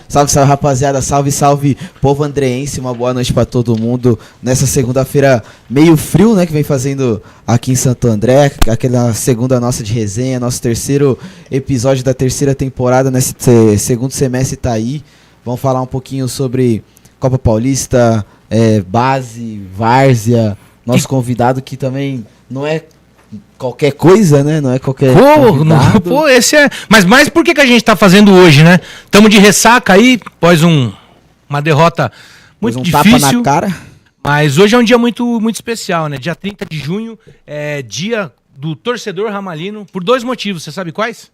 Salve, salve, rapaziada. Salve, salve, povo andreense. Uma boa noite pra todo mundo. Nessa segunda-feira meio frio, né, que vem fazendo aqui em Santo André. Aquela segunda nossa de resenha. Nosso terceiro episódio da terceira temporada. Nesse segundo semestre tá aí. Vamos falar um pouquinho sobre Copa Paulista, base, várzea. Nosso convidado que também não é qualquer coisa, né? Não é qualquer Pô, esse é... Mas mais por que a gente tá fazendo hoje, né? Estamos de ressaca aí, após uma derrota muito difícil. Tapa na cara. Mas hoje é um dia muito, muito especial, né? Dia 30 de junho, é dia do torcedor ramalhino, por dois motivos, você sabe quais?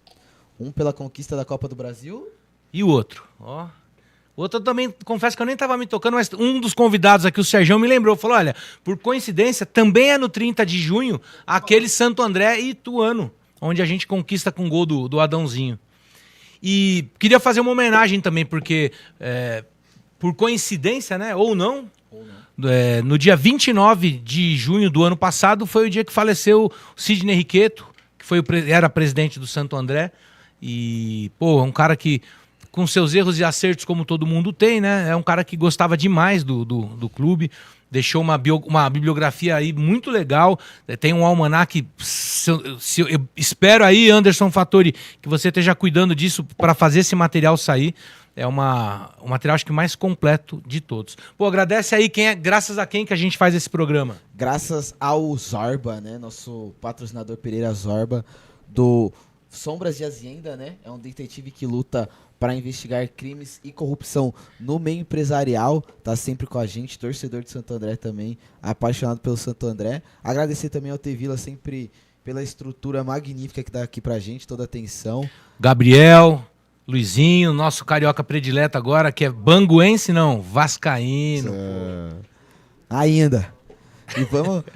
Um pela conquista da Copa do Brasil. E o outro, ó... O outro eu também, confesso que eu nem estava me tocando, mas um dos convidados aqui, o Sergião, me lembrou. Falou, olha, por coincidência, também é no 30 de junho, aquele Santo André e Ituano, onde a gente conquista com o gol do Adãozinho. E queria fazer uma homenagem também, porque, por coincidência, né, ou não, no dia 29 de junho do ano passado, foi o dia que faleceu o Sidney Riqueto, que era presidente do Santo André. E, pô, é um cara que... com seus erros e acertos como todo mundo tem, né? É um cara que gostava demais do clube, deixou uma bibliografia aí muito legal, tem um almanaque, eu espero aí, Anderson Fattori, que você esteja cuidando disso para fazer esse material sair. É um material, acho que mais completo de todos. Pô, agradece aí, graças a quem que a gente faz esse programa? Graças ao Zorba, né? Nosso patrocinador Pereira Zorba, do Sombras de Azienda, né? É um detetive que luta para investigar crimes e corrupção no meio empresarial, tá sempre com a gente, torcedor de Santo André também, apaixonado pelo Santo André. Agradecer também ao T-Vila sempre pela estrutura magnífica que dá aqui pra gente, toda a atenção. Gabriel, Luizinho, nosso carioca predileto agora, que é banguense não, vascaíno. Ainda. E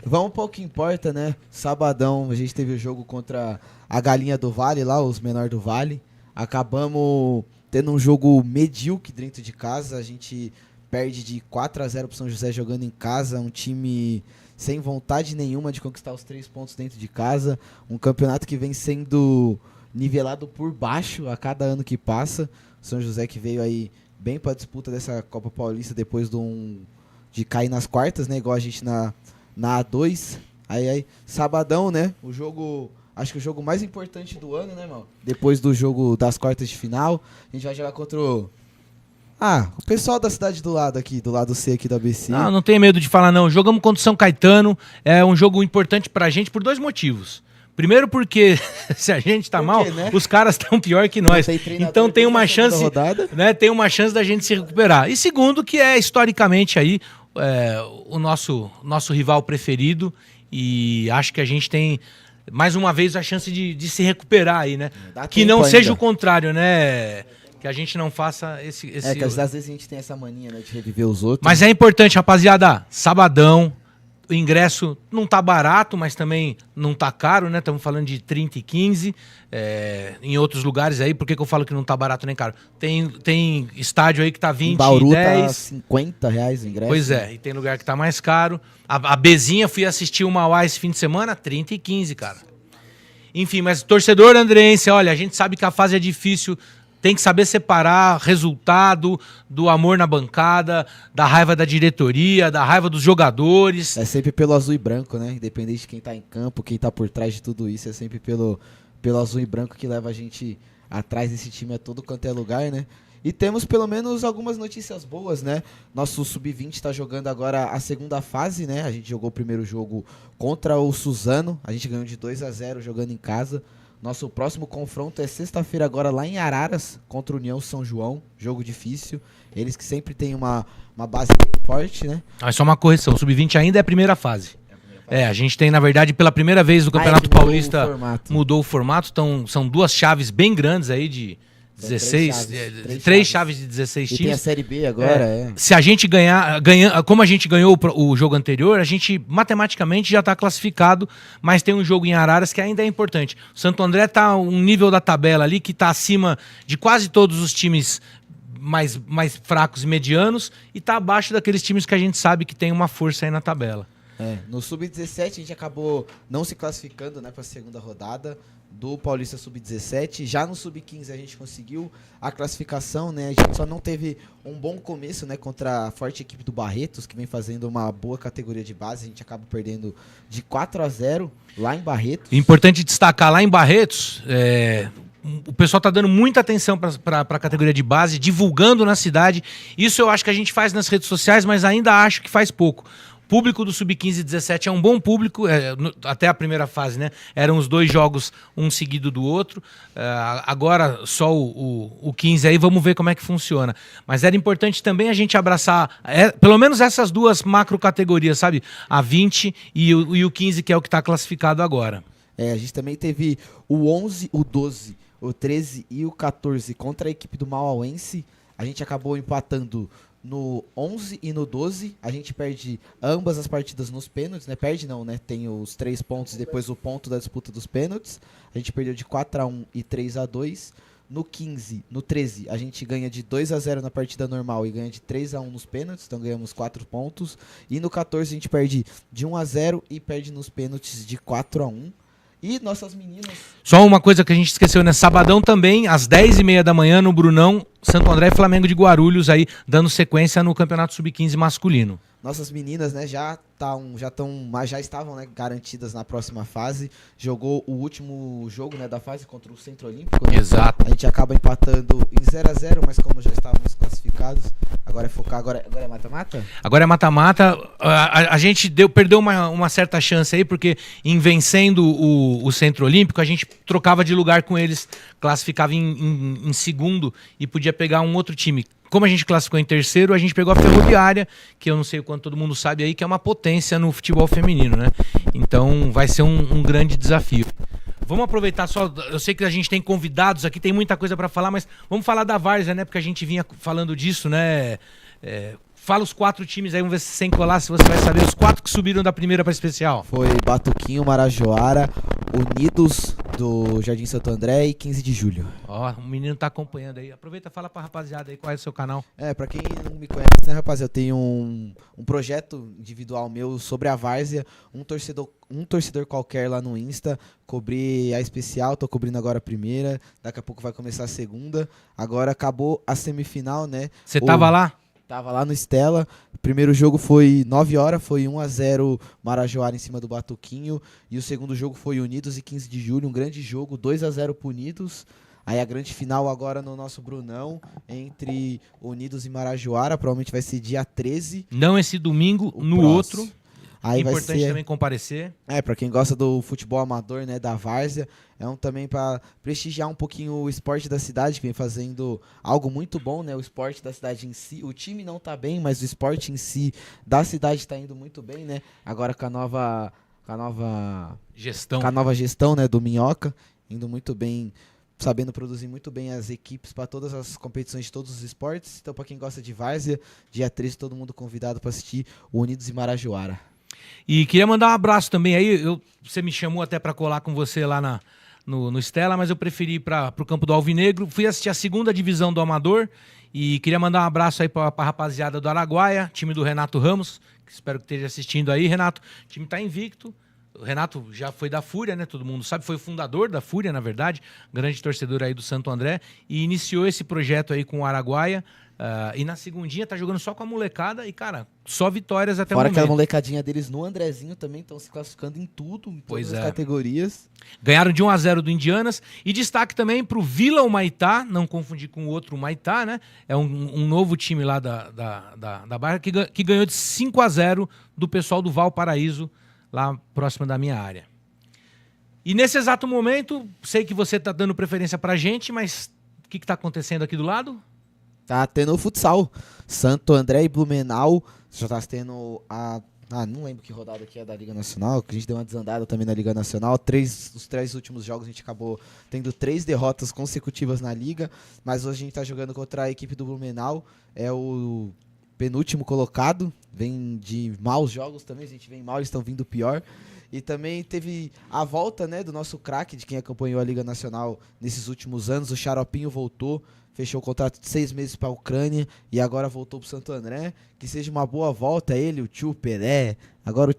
vamos para o que importa, né? Sabadão a gente teve o jogo contra a Galinha do Vale, lá, os menores do Vale. Acabamos tendo um jogo medíocre dentro de casa. A gente perde de 4-0 pro São José jogando em casa. Um time sem vontade nenhuma de conquistar os 3 pontos dentro de casa. Um campeonato que vem sendo nivelado por baixo a cada ano que passa. O São José que veio aí bem para a disputa dessa Copa Paulista depois de cair nas quartas, né? Igual a gente na A2. Aí, sabadão, né? O jogo... Acho que o jogo mais importante do ano, né, mano? Depois do jogo das quartas de final, a gente vai jogar contra o pessoal da cidade do lado aqui, do lado C aqui da ABC. Não tenho medo de falar não. Jogamos contra o São Caetano, é um jogo importante pra gente por dois motivos. Primeiro porque se a gente tá mal, né? Os caras estão pior que nós. Então tem uma chance, né? Tem uma chance da gente se recuperar. E segundo que é historicamente aí o nosso rival preferido, e acho que a gente tem mais uma vez a chance de se recuperar aí, né? Que não seja o contrário, né? Que a gente não faça esse... que às vezes a gente tem essa mania, né, de reviver os outros. Mas é importante, rapaziada, sabadão, o ingresso não tá barato, mas também não tá caro, né? Estamos falando de 30 e 15, em outros lugares aí. Por que eu falo que não tá barato nem caro? Tem estádio aí que tá 20, em Bauru 10. Tá 50 reais o ingresso. Pois é, e tem lugar que tá mais caro. A Bezinha, fui assistir o Mauá esse fim de semana, 30 e 15, cara. Enfim, mas torcedor andreense, olha, a gente sabe que a fase é difícil, tem que saber separar resultado do amor na bancada, da raiva da diretoria, da raiva dos jogadores. É sempre pelo azul e branco, né? Independente de quem tá em campo, quem tá por trás de tudo isso, é sempre pelo azul e branco que leva a gente atrás desse time a todo quanto é lugar, né? E temos pelo menos algumas notícias boas, né? Nosso Sub-20 está jogando agora a segunda fase, né? A gente jogou o primeiro jogo contra o Suzano, a gente ganhou de 2-0 jogando em casa. Nosso próximo confronto é sexta-feira agora lá em Araras, contra o União São João, jogo difícil. Eles que sempre têm uma base forte, né? Mas só uma correção, o Sub-20 ainda é a primeira fase. A gente tem, na verdade, pela primeira vez no Campeonato Paulista, mudou o formato. Então, são duas chaves bem grandes aí de 16, três chaves de 16 times. E tem a Série B agora, Se a gente ganhar, como a gente ganhou o jogo anterior, a gente matematicamente já está classificado, mas tem um jogo em Araras que ainda é importante. O Santo André está um nível da tabela ali que está acima de quase todos os times mais fracos e medianos e está abaixo daqueles times que a gente sabe que tem uma força aí na tabela. No Sub-17 a gente acabou não se classificando, né, para a segunda rodada do Paulista Sub-17. Já no Sub-15 a gente conseguiu a classificação, né? A gente só não teve um bom começo, né, contra a forte equipe do Barretos, que vem fazendo uma boa categoria de base. A gente acaba perdendo de 4-0 lá em Barretos. Importante destacar, lá em Barretos, o pessoal está dando muita atenção para a categoria de base, divulgando na cidade. Isso eu acho que a gente faz nas redes sociais, mas ainda acho que faz pouco. O público do Sub-15 e 17 é um bom público, até a primeira fase, né? Eram os 2 jogos, um seguido do outro. Agora só o 15 aí, vamos ver como é que funciona. Mas era importante também a gente abraçar, pelo menos essas 2 macro categorias, sabe? A 20 e o 15, que é o que está classificado agora. A gente também teve o 11, o 12, o 13 e o 14 contra a equipe do Mauauense. A gente acabou empatando no 11 e no 12, a gente perde ambas as partidas nos pênaltis, né? Perde não, né? Tem os 3 pontos e depois o ponto da disputa dos pênaltis. A gente perdeu de 4-1 e 3-2. No 15, no 13, a gente ganha de 2-0 na partida normal e ganha de 3-1 nos pênaltis, então ganhamos 4 pontos. E no 14 a gente perde de 1-0 e perde nos pênaltis de 4-1. E nossas meninas... Só uma coisa que a gente esqueceu, né? Sabadão também, às 10h30 da manhã, no Brunão, Santo André e Flamengo de Guarulhos, aí dando sequência no Campeonato Sub-15 masculino. Nossas meninas, né, já estavam, né, garantidas na próxima fase. Jogou o último jogo, né, da fase contra o Centro Olímpico. Né? Exato. A gente acaba empatando em 0-0, mas como já estávamos classificados, agora é focar, agora é mata-mata? Agora é mata-mata. A gente perdeu uma certa chance aí, porque em vencendo o Centro Olímpico, a gente trocava de lugar com eles, classificava em segundo e podia pegar um outro time. Como a gente classificou em terceiro, a gente pegou a Ferroviária, que eu não sei o quanto todo mundo sabe aí, que é uma potência no futebol feminino, né? Então vai ser um grande desafio. Vamos aproveitar só, eu sei que a gente tem convidados aqui, tem muita coisa para falar, mas vamos falar da várzea, né? Porque a gente vinha falando disso, né? Fala os 4 times aí, vamos ver se sem colar, se você vai saber. Os 4 que subiram da primeira para especial. Foi Batuquinho, Marajoara, Unidos do Jardim Santo André e 15 de julho. Ó, o menino tá acompanhando aí. Aproveita e fala pra rapaziada aí qual é o seu canal. Pra quem não me conhece, né, rapaz, eu tenho um projeto individual meu sobre a várzea, um torcedor qualquer lá no Insta, cobri a especial, tô cobrindo agora a primeira, daqui a pouco vai começar a segunda, agora acabou a semifinal, né? Você tava lá? Tava lá no Stella. O primeiro jogo foi 9 horas, foi 1-0 Marajoara em cima do Batuquinho. E o segundo jogo foi Unidos e 15 de julho, um grande jogo, 2-0 pro Unidos. Aí a grande final agora no nosso Brunão, entre Unidos e Marajoara, provavelmente vai ser dia 13. Não esse domingo, no próximo. outro. Aí Importante vai ser... também comparecer. Pra quem gosta do futebol amador, né, da várzea, também para prestigiar um pouquinho o esporte da cidade, que vem fazendo algo muito bom, né, o esporte da cidade em si. O time não tá bem, mas o esporte em si da cidade tá indo muito bem, né, agora com a nova gestão, né, do Minhoca, indo muito bem, sabendo produzir muito bem as equipes para todas as competições de todos os esportes. Então, para quem gosta de várzea, dia 13, todo mundo convidado para assistir o Unidos e Marajoara. E queria mandar um abraço também aí, você me chamou até para colar com você lá no Stella, mas eu preferi ir para o campo do Alvinegro. Fui assistir a 2ª divisão do Amador e queria mandar um abraço aí para a rapaziada do Araguaia, time do Renato Ramos, que espero que esteja assistindo aí. Renato, o time está invicto. O Renato já foi da Fúria, né? Todo mundo sabe, foi o fundador da Fúria, na verdade, grande torcedor aí do Santo André, e iniciou esse projeto aí com o Araguaia. E na segundinha tá jogando só com a molecada e, cara, só vitórias até o momento. Fora aquela molecadinha deles no Andrezinho também estão se classificando em tudo, em todas as categorias. Ganharam de 1-0 do Indianas. E destaque também pro Vila Humaitá, não confundir com o outro Humaitá, né? É um novo time lá da Barra que ganhou de 5-0 do pessoal do Valparaíso, lá próximo da minha área. E nesse exato momento, sei que você tá dando preferência pra gente, mas o que tá acontecendo aqui do lado? Tá tendo o futsal. Santo André e Blumenau. Já tá tendo não lembro que rodada que é da Liga Nacional, que a gente deu uma desandada também na Liga Nacional. Os 3 últimos jogos a gente acabou tendo 3 derrotas consecutivas na Liga, mas hoje a gente tá jogando contra a equipe do Blumenau. É o penúltimo colocado. Vem de maus jogos também, a gente vem mal, eles estão vindo pior. E também teve a volta, né, do nosso craque, de quem acompanhou a Liga Nacional nesses últimos anos. O Xaropinho voltou, fechou o contrato de 6 meses para a Ucrânia e agora voltou para o Santo André. Que seja uma boa volta, ele, o tio Pelé. Agora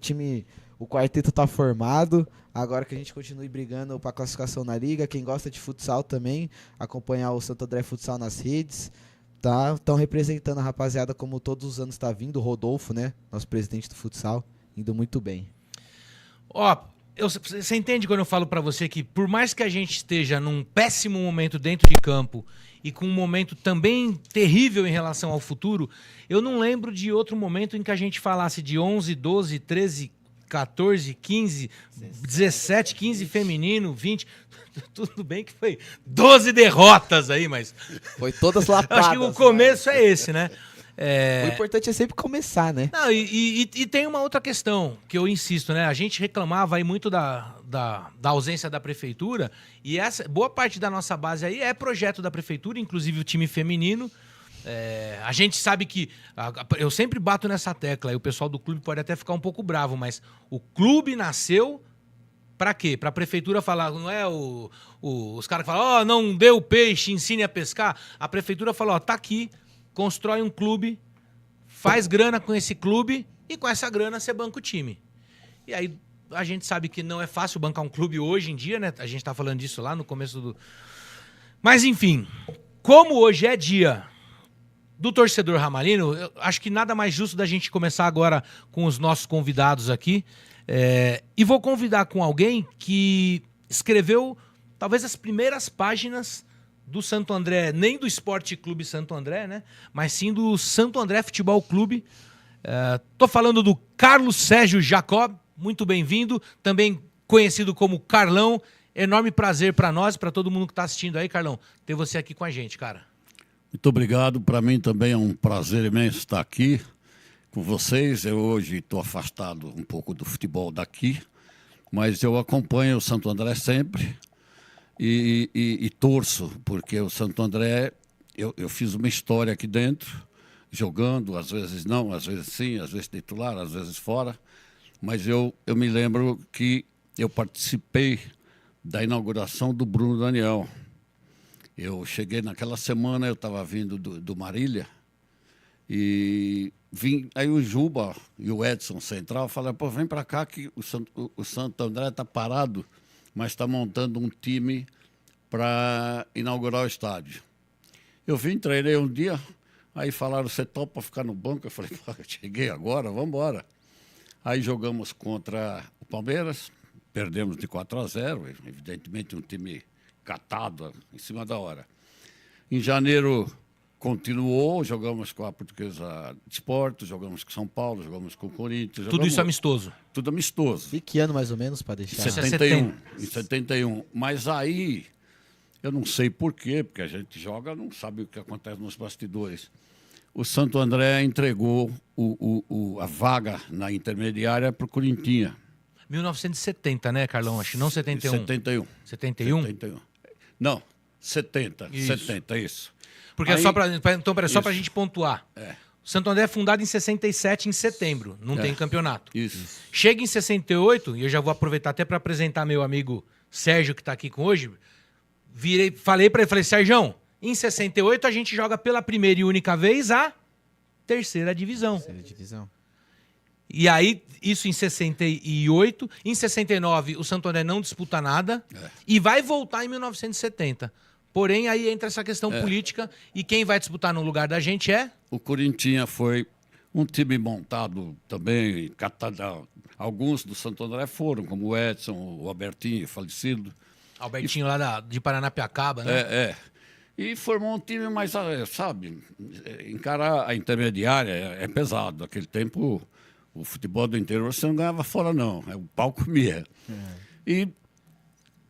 o quarteto tá formado. Agora que a gente continue brigando para classificação na Liga. Quem gosta de futsal também, acompanhar o Santo André Futsal nas redes. Tá, estão representando a rapaziada como todos os anos tá vindo. O Rodolfo, né, nosso presidente do futsal, indo muito bem. Ó, você entende quando eu falo pra você que por mais que a gente esteja num péssimo momento dentro de campo e com um momento também terrível em relação ao futuro, eu não lembro de outro momento em que a gente falasse de 11, 12, 13, 14, 15, 17, 15 feminino, 20... Tudo bem que foi 12 derrotas aí, mas... Foi todas lapadas. Acho que o começo é esse, né? O importante é sempre começar, né? Não, e tem uma outra questão que eu insisto, né? A gente reclamava aí muito da ausência da prefeitura e boa parte da nossa base aí é projeto da prefeitura, inclusive o time feminino. A gente sabe que... eu sempre bato nessa tecla e o pessoal do clube pode até ficar um pouco bravo, mas o clube nasceu pra quê? Pra prefeitura falar, não é os caras que falam, não deu peixe, ensine a pescar. A prefeitura falou, tá aqui, constrói um clube, faz grana com esse clube e com essa grana você banca o time. E aí a gente sabe que não é fácil bancar um clube hoje em dia, né? A gente tá falando disso lá no começo do... Mas enfim, como hoje é dia do torcedor ramalhino, eu acho que nada mais justo da gente começar agora com os nossos convidados aqui. E vou convidar com alguém que escreveu talvez as primeiras páginas do Santo André, nem do Esporte Clube Santo André, né? Mas sim do Santo André Futebol Clube. Tô falando do Carlos Sérgio Jacob, muito bem-vindo, também conhecido como Carlão. Enorme prazer para nós, para todo mundo que está assistindo aí, Carlão, ter você aqui com a gente, cara. Muito obrigado, para mim também é um prazer imenso estar aqui com vocês. Eu hoje estou afastado um pouco do futebol daqui, mas eu acompanho o Santo André sempre. E torço, porque o Santo André, eu fiz uma história aqui dentro, jogando, às vezes não, às vezes sim, às vezes titular, às vezes fora. Mas eu me lembro que eu participei da inauguração do Bruno Daniel. Eu cheguei naquela semana, eu estava vindo do Marília, e vim, aí o Juba e o Edson Central falaram, pô, vem para cá que o Santo André está parado, mas está montando um time para inaugurar o estádio. Eu vim, treinei um dia, aí falaram, você topa ficar no banco? Eu falei, pô, eu cheguei agora, vamos embora. Aí jogamos contra o Palmeiras, perdemos de 4-0, evidentemente um time catado em cima da hora. Em janeiro continuou, jogamos com a Portuguesa de Esportes, jogamos com São Paulo, jogamos com o Corinthians. Tudo isso amistoso? Tudo amistoso. E que ano mais ou menos para deixar? 71. Em 71. Mas aí, eu não sei por quê, porque a gente joga, não sabe o que acontece nos bastidores. O Santo André entregou a vaga na intermediária para o Corinthians. 1970, né, Carlão? Acho que não 71. 71. 71? 71. Não, 70. Isso. 70, isso. Porque aí, só para a gente pontuar. O Santo André é fundado em 67, em setembro. Não tem campeonato. Isso. Chega em 68, e eu já vou aproveitar até para apresentar meu amigo Sérgio, que está aqui com hoje. Falei para ele, Sérgio, em 68 a gente joga pela primeira e única vez a terceira divisão. Terceira divisão. E aí, isso em 68. Em 69, o Santo André não disputa nada. E vai voltar em 1970. Porém, aí entra essa questão política. E quem vai disputar no lugar da gente é? O Corinthians foi um time montado também. Alguns do Santo André foram, como o Edson, o Albertinho, falecido. Albertinho lá de Paranapiacaba, né? E formou um time, mas, sabe, encarar a intermediária é pesado. Naquele tempo... O futebol do interior você não ganhava fora, não. O pau comia. E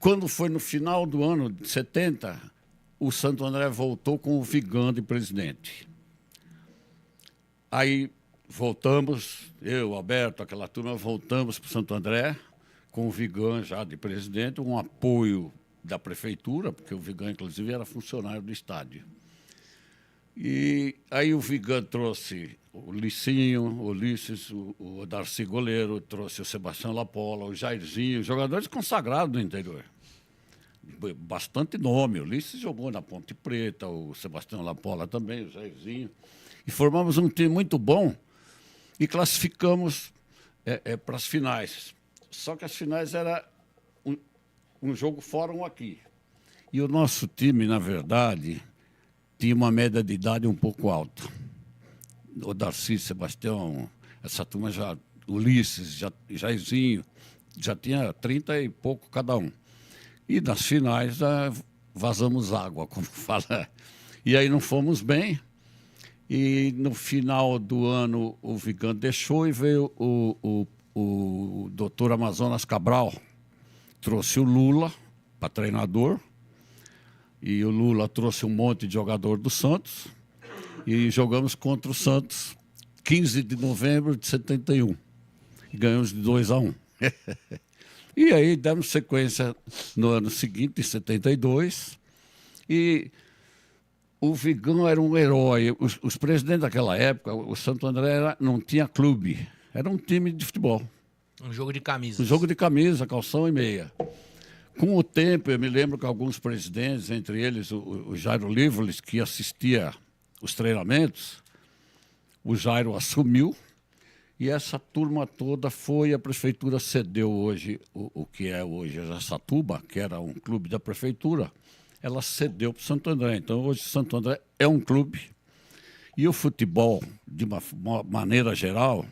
quando foi no final do ano de 70, o Santo André voltou com o Vigan de presidente. Aí voltamos, eu, o Alberto, aquela turma, voltamos para o Santo André com o Vigan já de presidente, um apoio da prefeitura, porque o Vigan, inclusive, era funcionário do estádio. E aí o Vigan trouxe o Licinho, o Ulisses, o Darcy Goleiro, trouxe o Sebastião Lapola, o Jairzinho, jogadores consagrados do interior. Bastante nome. O Ulisses jogou na Ponte Preta, o Sebastião Lapola também, o Jairzinho. E formamos um time muito bom e classificamos para as finais. Só que as finais era um jogo fora, um aqui. E o nosso time, na verdade, tinha uma média de idade um pouco alta. O Darcy, Sebastião, essa turma já, Ulisses, Jairzinho, já tinha 30 e pouco cada um. E nas finais vazamos água, como fala. E aí não fomos bem. E no final do ano o Vigan deixou e veio o doutor Amazonas Cabral. Trouxe o Lula para treinador. E o Lula trouxe um monte de jogador do Santos. E jogamos contra o Santos 15 de novembro de 71. E ganhamos de 2-1. E aí demos sequência no ano seguinte, em 72. E o Vigan era um herói. Os presidentes daquela época, o Santo André não tinha clube. Era um time de futebol. Um jogo de camisas. Um jogo de camisa, calção e meia. Com o tempo, eu me lembro que alguns presidentes, entre eles o Jairo Livres, que assistia os treinamentos, o Jairo assumiu e essa turma toda foi, a prefeitura cedeu hoje o que é hoje a Jaçatuba, que era um clube da prefeitura, ela cedeu para o Santo André. Então hoje Santo André é um clube e o futebol, de uma maneira geral,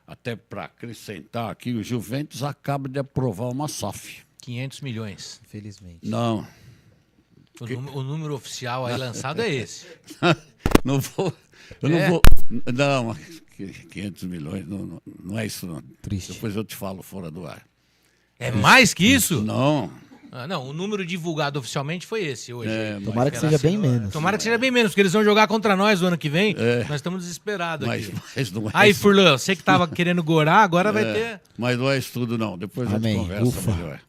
até para acrescentar aqui, o Juventus acaba de aprovar uma SAF. 500 milhões. Infelizmente. Não. O número oficial aí lançado é esse. Não vou. Eu não vou. Não, 500 milhões, não é isso, não. Triste. Depois eu te falo fora do ar. É mais que isso? Não. Não, o número divulgado oficialmente foi esse hoje. Tomara que seja bem menos. Tomara que seja bem menos, porque eles vão jogar contra nós o ano que vem. Nós estamos desesperados aqui. Mas não é Aí, isso. Furlan, você que estava querendo gorar, agora vai ter... Mas não é isso tudo, não. Depois a gente Amém. conversa Ufa. melhor.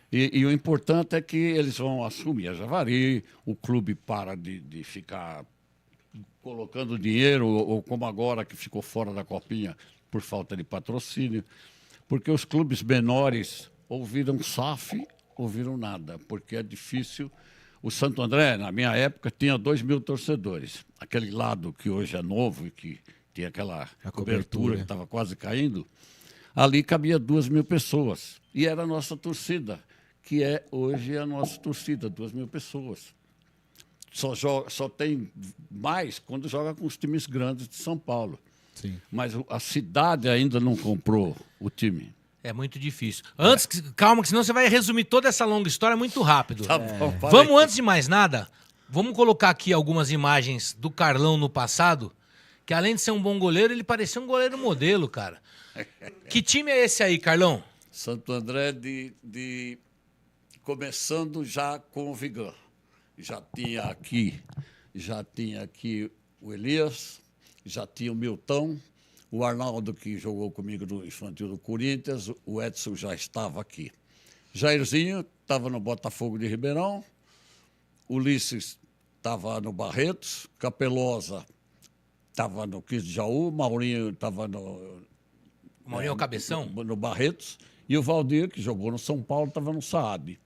E o importante é que eles vão assumir a Javari, o clube para de ficar colocando dinheiro, ou como agora que ficou fora da copinha por falta de patrocínio, porque os clubes menores ouviram SAF, ouviram nada, porque é difícil. O Santo André, na minha época, tinha 2.000 torcedores. Aquele lado que hoje é novo e que tinha aquela cobertura que estava quase caindo, ali cabia 2.000 pessoas. E era a nossa torcida, que é hoje a nossa torcida, 2.000 pessoas. Só tem mais quando joga com os times grandes de São Paulo. Sim. Mas a cidade ainda não comprou o time. É muito difícil. Calma, que senão você vai resumir toda essa longa história muito rápido. Tá bom, Vamos, antes de mais nada, vamos colocar aqui algumas imagens do Carlão no passado, que além de ser um bom goleiro, ele parecia um goleiro modelo, cara. Que time é esse aí, Carlão? Santo André começando já com o Vigan. Já tinha aqui o Elias, já tinha o Milton, o Arnaldo, que jogou comigo no infantil do Corinthians, o Edson já estava aqui. Jairzinho estava no Botafogo de Ribeirão, Ulisses estava no Barretos, Capelosa estava no 15 de Jaú, Maurinho estava no... Maurinho é o cabeção? No Barretos, e o Valdir, que jogou no São Paulo, estava no Saab.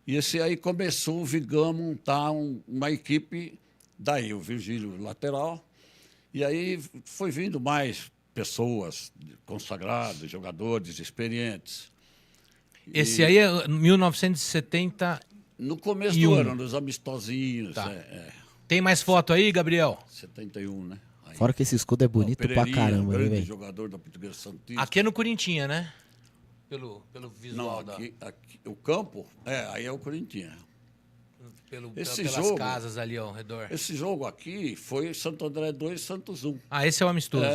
E esse aí começou o Vigan a montar uma equipe, daí o Virgílio lateral, e aí foi vindo mais pessoas consagradas, jogadores experientes. Esse aí é 1970. No começo do ano, nos amistosinhos. Tá. Tem mais foto aí, Gabriel? 71, né? Aí. Fora que esse escudo é bonito pra caramba, grande velho. jogador da Portuguesa Santista. Aqui é no Corintinha, né? Pelo visual Não, aqui, o campo, aí é o Corinthians. Esse pelas jogo, casas ali ao redor. Esse jogo aqui foi Santo André 2, Santos 1. Ah, esse é o amistoso.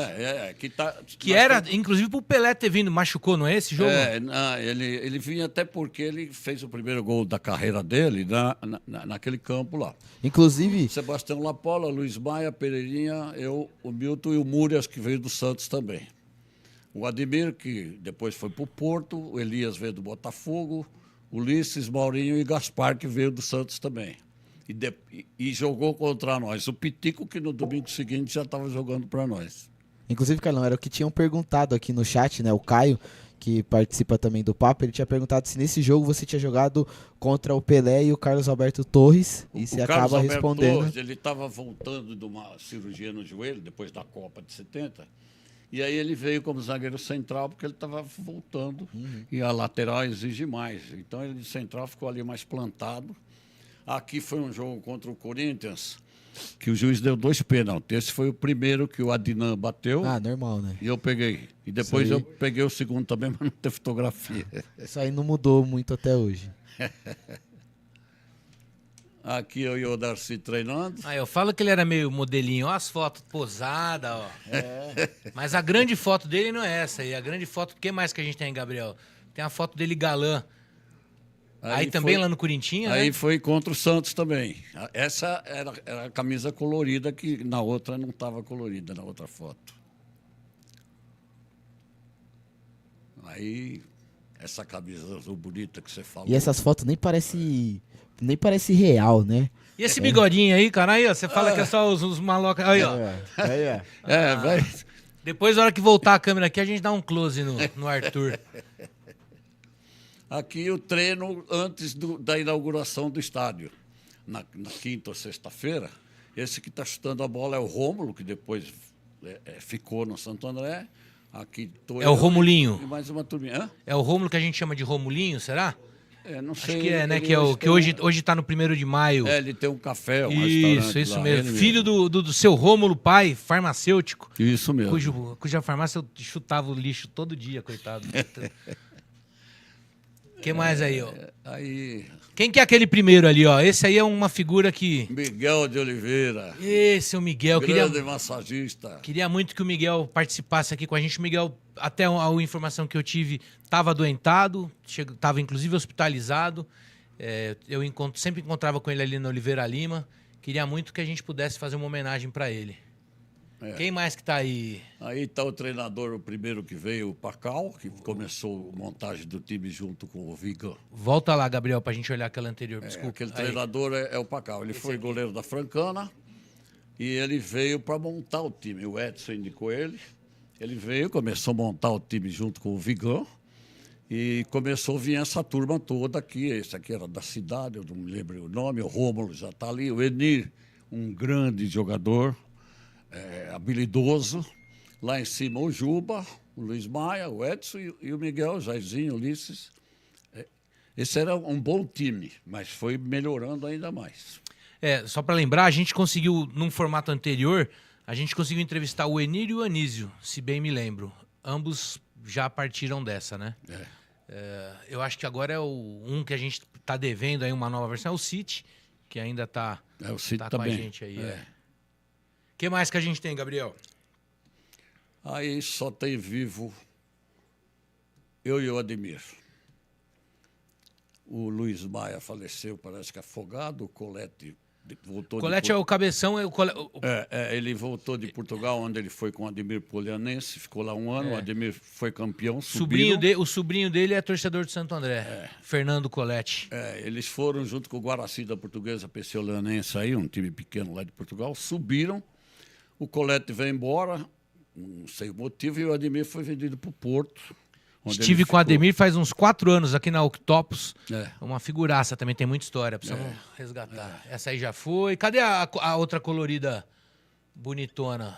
Que Era, inclusive, pro Pelé ter vindo, machucou, não é esse jogo? Ele vinha até porque ele fez o primeiro gol da carreira dele naquele campo lá. Inclusive, Sebastião Lapola, Luiz Maia, Pereirinha, eu, o Milton e o Múrias, que veio do Santos também. O Ademir, que depois foi para o Porto, o Elias veio do Botafogo, Ulisses, Maurinho e Gaspar, que veio do Santos também. e jogou contra nós. O Pitico, que no domingo seguinte já estava jogando para nós. Inclusive, Carlão, era o que tinham perguntado aqui no chat, né? O Caio, que participa também do papo, ele tinha perguntado se nesse jogo você tinha jogado contra o Pelé e o Carlos Alberto Torres, e você acaba respondendo. Torres, ele estava voltando de uma cirurgia no joelho, depois da Copa de 70, e aí ele veio como zagueiro central, porque ele estava voltando, e a lateral exige mais. Então ele de central ficou ali mais plantado. Aqui foi um jogo contra o Corinthians, que o juiz deu 2 pênaltis. Esse foi o primeiro que o Adnan bateu. Ah, normal, né? E eu peguei. E depois eu peguei o segundo também, mas não tem fotografia. Isso aí não mudou muito até hoje. Aqui eu e o Darcy treinando. Eu falo que ele era meio modelinho. Ó as fotos posadas, ó. Mas a grande foto dele não é essa aí. A grande foto, o que mais que a gente tem, Gabriel? Tem a foto dele galã. Aí também lá no Corinthians, Aí né? foi contra o Santos também. Essa era a camisa colorida, que na outra não estava colorida, na outra foto. Aí, essa camisa azul bonita que você falou. E essas fotos nem parece real, né? E esse bigodinho aí, cara? Aí, ó, você fala que é só os malocas. Aí, ó. Vai. Depois, na hora que voltar a câmera aqui, a gente dá um close no Arthur. Aqui o treino antes da inauguração do estádio, na quinta ou sexta-feira. Esse que está chutando a bola é o Rômulo, que depois ficou no Santo André. Aqui É o Romulinho. E mais uma turminha. Hã? É o Rômulo que a gente chama de Romulinho, será? Não sei. Acho que é, né? Que hoje tá no 1º de maio. Ele tem um café, um restaurante Isso lá, mesmo. Filho do seu Rômulo, pai, farmacêutico. Isso mesmo. Cuja farmácia eu chutava o lixo todo dia, coitado. O que mais aí, ó? Aí, Quem que é aquele primeiro ali, ó? Esse aí é uma figura que... Miguel de Oliveira, Esse é o Miguel. grande massagista. Queria muito que o Miguel participasse aqui com a gente. O Miguel, até a informação que eu tive, estava adoentado, estava inclusive hospitalizado. Eu sempre encontrava com ele ali na Oliveira Lima. Queria muito que a gente pudesse fazer uma homenagem para ele. Quem mais que tá aí? Aí está o treinador, o primeiro que veio, o Pacal, que começou a montagem do time junto com o Vigan. Volta lá, Gabriel, para a gente olhar aquela anterior. Desculpa. Aquele treinador é o Pacal. Ele foi goleiro da Francana e ele veio para montar o time. O Edson indicou ele. Ele veio, começou a montar o time junto com o Vigan e começou a vir essa turma toda aqui. Esse aqui era da cidade, eu não me lembro o nome. O Rômulo já está ali. O Enir, um grande jogador. Habilidoso. Lá em cima o Juba, o Luiz Maia, o Edson e o Miguel, o Jairzinho, o Ulisses. Esse era um bom time, mas foi melhorando ainda mais. Só para lembrar, a gente conseguiu, num formato anterior, a gente conseguiu entrevistar o Enir e o Anísio, se bem me lembro. Ambos já partiram dessa, né? Eu acho que agora é um que a gente está devendo aí uma nova versão, é o City, que ainda está o City com também. a gente aí. O que mais que a gente tem, Gabriel? Aí só tem vivo eu e o Ademir. O Luiz Maia faleceu, parece que afogado. O Colete voltou. Colete é o cabeção. Ele voltou de Portugal, onde ele foi com o Ademir Polianense, ficou lá um ano. O Ademir foi campeão. O sobrinho dele é torcedor de Santo André, Fernando Colete. Eles foram junto com o Guaraci da Portuguesa Peciolarense, aí, um time pequeno lá de Portugal, subiram. O Colete veio embora, não sei o motivo, e o Ademir foi vendido para o Porto. Estive com o Ademir faz uns 4 anos aqui na Octopus. Uma figuraça também, tem muita história, precisamos resgatar. Essa aí já foi. Cadê a outra colorida bonitona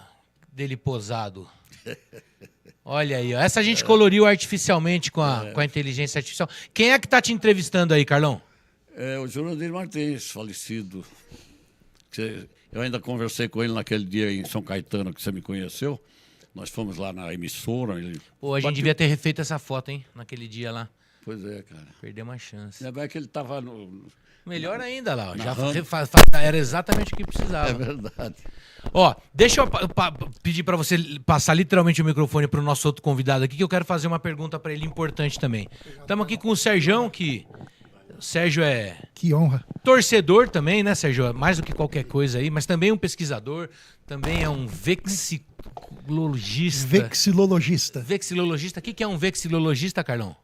dele posado? Olha aí, ó. Essa a gente coloriu artificialmente com a inteligência artificial. Quem é que tá te entrevistando aí, Carlão? O Jurandir Martins, falecido. Eu ainda conversei com ele naquele dia em São Caetano, que você me conheceu. Nós fomos lá na emissora. A gente devia ter refeito essa foto, hein? Naquele dia lá. Pois é, cara. Perdeu uma chance. E agora que ele estava no... Melhor ainda lá, ó. Era exatamente o que precisava. É verdade. Deixa eu pedir para você passar literalmente o microfone para o nosso outro convidado aqui, que eu quero fazer uma pergunta para ele importante também. Estamos aqui com o Serjão, que... O Sérgio Que honra. Torcedor também, né, Sérgio? Mais do que qualquer coisa aí, mas também um pesquisador, também é um vexilologista. Vexilologista. O que é um vexilologista, Carlão?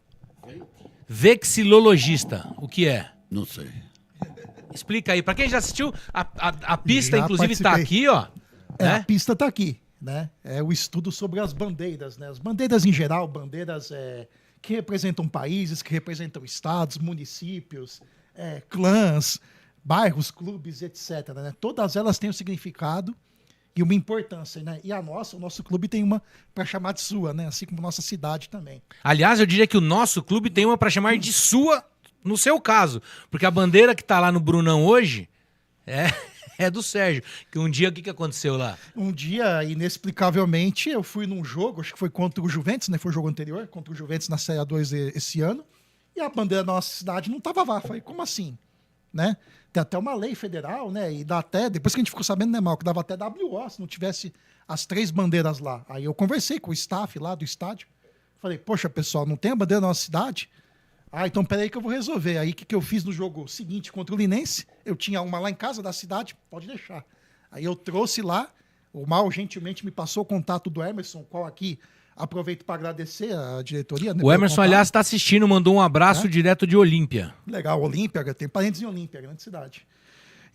Vexilologista. O que é? Não sei. Explica aí. Pra quem já assistiu, a pista, Já inclusive, tá participei. aqui, ó. A Né? pista está aqui, né? É o estudo sobre as bandeiras, né? As bandeiras em geral, bandeiras que representam países, que representam estados, municípios, clãs, bairros, clubes, etc. Né? Todas elas têm um significado e uma importância, né? E o nosso clube tem uma para chamar de sua, né? Assim como a nossa cidade também. Aliás, eu diria que o nosso clube tem uma pra chamar de sua, no seu caso. Porque a bandeira que tá lá no Brunão hoje é do Sérgio. Que um dia, o que aconteceu lá? Um dia, inexplicavelmente, eu fui num jogo, acho que foi contra o Juventus, né? Foi o jogo anterior, contra o Juventus na Série A2 esse ano. E a bandeira da nossa cidade não estava lá. Falei, como assim? Né? Tem até uma lei federal, né? E dá até, depois que a gente ficou sabendo, né, Mal, que dava até WO se não tivesse as 3 bandeiras lá. Aí eu conversei com o staff lá do estádio. Falei, poxa, pessoal, não tem a bandeira da nossa cidade? Então peraí que eu vou resolver. Aí o que eu fiz no jogo seguinte contra o Linense? Eu tinha uma lá em casa da cidade, pode deixar. Aí eu trouxe lá, o Mal gentilmente me passou o contato do Emerson, qual aqui aproveito para agradecer a diretoria. Né, O Emerson, aliás, está assistindo, mandou um abraço direto de Olímpia. Legal, Olímpia, tem parentes em Olímpia, grande cidade.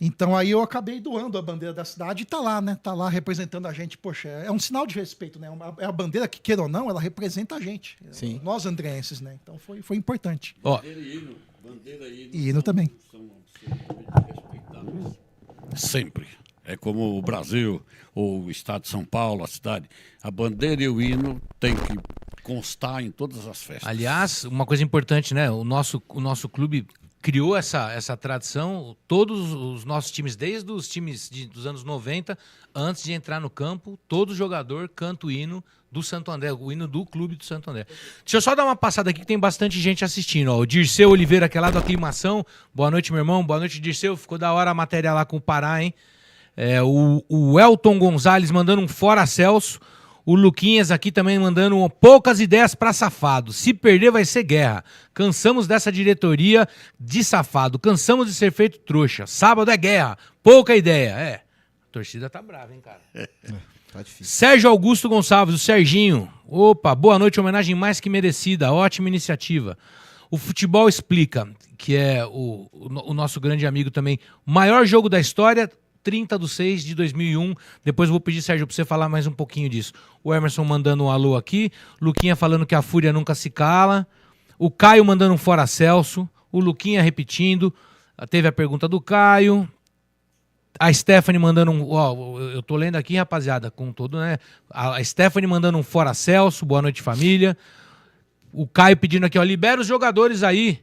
Então aí eu acabei doando a bandeira da cidade e tá lá, né? Tá lá representando a gente. Poxa, é um sinal de respeito, né? É a bandeira que, queira ou não, ela representa a gente. Sim. Nós andrenses, né? Então foi importante. Ó, Bandeira E hino também. são absolutamente respeitáveis. Sempre. É como o Brasil, ou o estado de São Paulo, a cidade. A bandeira e o hino tem que constar em todas as festas. aliás, uma coisa importante, né? O nosso clube criou essa tradição. Todos os nossos times, desde os times dos anos 90, antes de entrar no campo, todo jogador canta o hino do Santo André, o hino do clube do Santo André. Deixa eu só dar uma passada aqui que tem bastante gente assistindo. Ó. O Dirceu Oliveira, que é lá do Aclimação. Boa noite, meu irmão. Boa noite, Dirceu. Ficou da hora a matéria lá com o Pará, hein? O Elton Gonzalez mandando um fora Celso. O Luquinhas aqui também mandando poucas ideias pra safado. Se perder vai ser guerra. Cansamos dessa diretoria de safado. Cansamos de ser feito trouxa. Sábado é guerra. Pouca ideia. A torcida tá brava, hein, cara. Tá difícil. Sérgio Augusto Gonçalves, o Serginho. Opa, boa noite, homenagem mais que merecida. Ótima iniciativa. O Futebol Explica, que é o nosso grande amigo também. Maior jogo da história, 30/6/2001. Depois eu vou pedir, Sérgio, pra você falar mais um pouquinho disso. O Emerson mandando um alô aqui. Luquinha falando que a fúria nunca se cala. O Caio mandando um fora Celso. O Luquinha repetindo. Teve a pergunta do Caio. A Stephanie mandando um... eu tô lendo aqui, rapaziada, com todo, né? A Stephanie mandando um fora Celso. Boa noite, família. O Caio pedindo aqui, libera os jogadores aí.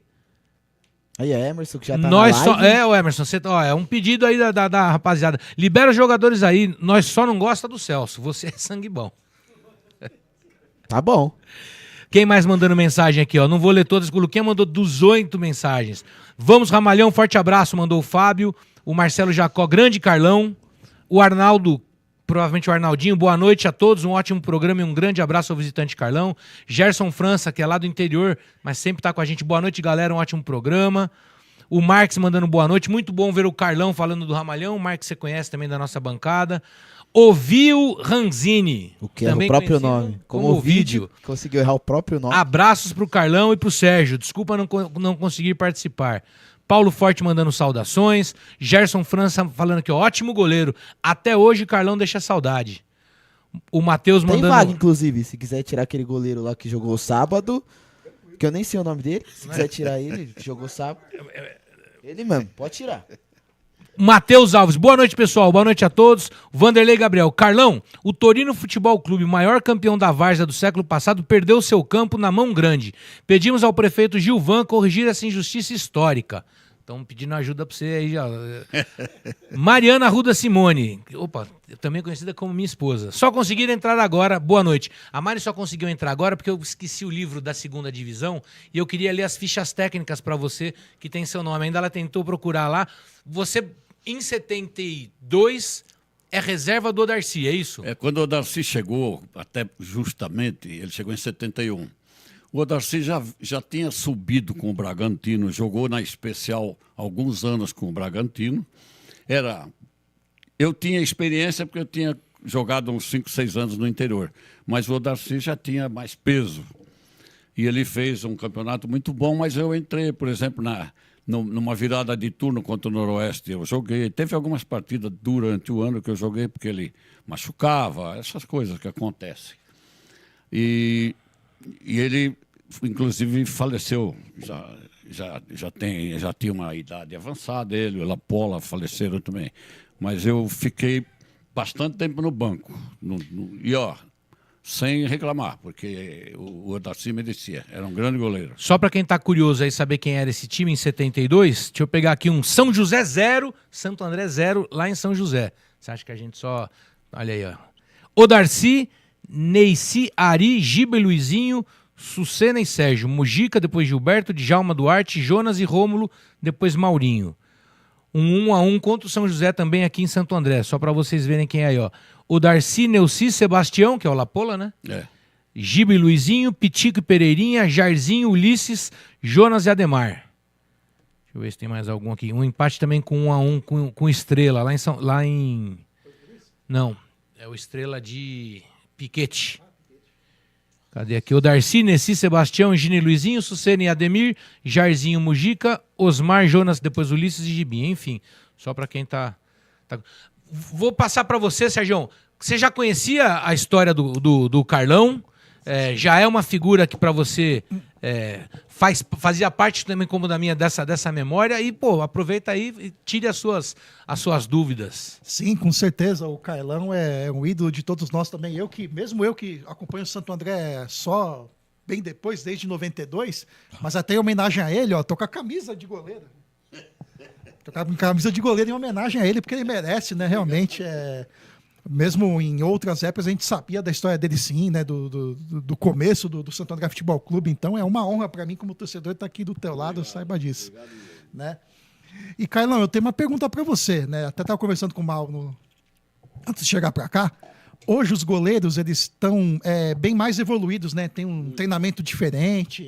Aí é Emerson que já tá Nós na só, live. o Emerson, é um pedido aí da rapaziada. Libera os jogadores aí, nós só não gosta do Celso. Você é sangue bom. Tá bom. Quem mais mandando mensagem aqui, ó? Não vou ler todas, o Luquinha mandou 18 mensagens. Vamos, Ramalhão, forte abraço, mandou o Fábio. O Marcelo Jacó, grande Carlão. O Arnaldo, provavelmente o Arnaldinho, boa noite a todos, um ótimo programa e um grande abraço ao visitante Carlão. Gerson França, que é lá do interior, mas sempre tá com a gente. Boa noite, galera, um ótimo programa. O Marques mandando boa noite, muito bom ver o Carlão falando do Ramalhão. O Marques você conhece também da nossa bancada. Ovil Ranzini. O que é o próprio nome. Como o vídeo. Conseguiu errar o próprio nome. Abraços pro Carlão e pro Sérgio. Desculpa não conseguir participar. Paulo Forte mandando saudações. Gerson França falando que ótimo goleiro. Até hoje Carlão deixa saudade. O Matheus Tem mandando... vaga, inclusive, se quiser tirar aquele goleiro lá que jogou sábado, que eu nem sei o nome dele, se quiser tirar ele, que jogou sábado. Ele mesmo, pode tirar. Matheus Alves, boa noite, pessoal. Boa noite a todos. Vanderlei Gabriel. Carlão, o Torino Futebol Clube, maior campeão da várzea do século passado, perdeu seu campo na mão grande. Pedimos ao prefeito Gilvan corrigir essa injustiça histórica. Estão pedindo ajuda pra você aí, já. Mariana Ruda Simone. Opa, também conhecida como minha esposa. Só conseguiram entrar agora. Boa noite. A Mari só conseguiu entrar agora porque eu esqueci o livro da segunda divisão e eu queria ler as fichas técnicas pra você que tem seu nome. Ainda ela tentou procurar lá. Você, em 72, é reserva do Odarcy, é isso? Quando o Odarcy chegou, até justamente, ele chegou em 71. O Odarcy já tinha subido com o Bragantino, jogou na especial alguns anos com o Bragantino. Eu tinha experiência porque eu tinha jogado uns 5, 6 anos no interior, mas o Odarcy já tinha mais peso. E ele fez um campeonato muito bom, mas eu entrei, por exemplo, numa virada de turno contra o Noroeste, eu joguei. Teve algumas partidas durante o ano que eu joguei, porque ele machucava, essas coisas que acontecem. E ele, inclusive, faleceu. Já tinha uma idade avançada, ele e o Lapola faleceram também. Mas eu fiquei bastante tempo no banco. E, sem reclamar, porque o Odaci merecia. Era um grande goleiro. Só para quem tá curioso aí saber quem era esse time em 72, deixa eu pegar aqui um São José 0, Santo André 0, lá em São José. Você acha que a gente só... Olha aí, ó. Odarci, Neyci, Ari, Giba e Luizinho, Sucena e Sérgio, Mujica, depois Gilberto, Djalma Duarte, Jonas e Rômulo, depois Maurinho. 1-1 contra o São José também aqui em Santo André, só para vocês verem quem é aí, ó. O Darcy, Neuci, Sebastião, que é o Lapola, né? É. Giba e Luizinho, Pitico e Pereirinha, Jairzinho, Ulisses, Jonas e Ademar. Deixa eu ver se tem mais algum aqui. Um empate também com 1-1 com Estrela, lá em... Não, é o Estrela de Piquete. Cadê aqui? O Darcy, Nessi, Sebastião, Gini Luizinho, Sucena e Ademir, Jairzinho, Mujica, Osmar, Jonas, depois Ulisses e Gibi. Enfim, só para quem tá... Vou passar para você, Sérgio. Você já conhecia a história do Carlão? Já é uma figura que para você fazia parte também como da minha dessa memória. E, pô, aproveita aí e tire as suas dúvidas. Sim, com certeza. O Carlão é um ídolo de todos nós também. Mesmo eu que acompanho o Santo André só bem depois, desde 92, mas até em homenagem a ele, tô com a camisa de goleiro. Tô com a camisa de goleiro em homenagem a ele, porque ele merece, né? Realmente, mesmo em outras épocas, a gente sabia da história dele sim, né? Do começo do Santo André Futebol Clube. Então, é uma honra para mim, como torcedor, estar aqui do teu lado, saiba disso. Né? E, Carlão, eu tenho uma pergunta para você, né? Até estava conversando com o Mauro antes de chegar para cá. Hoje os goleiros eles estão bem mais evoluídos, né? Tem um treinamento diferente.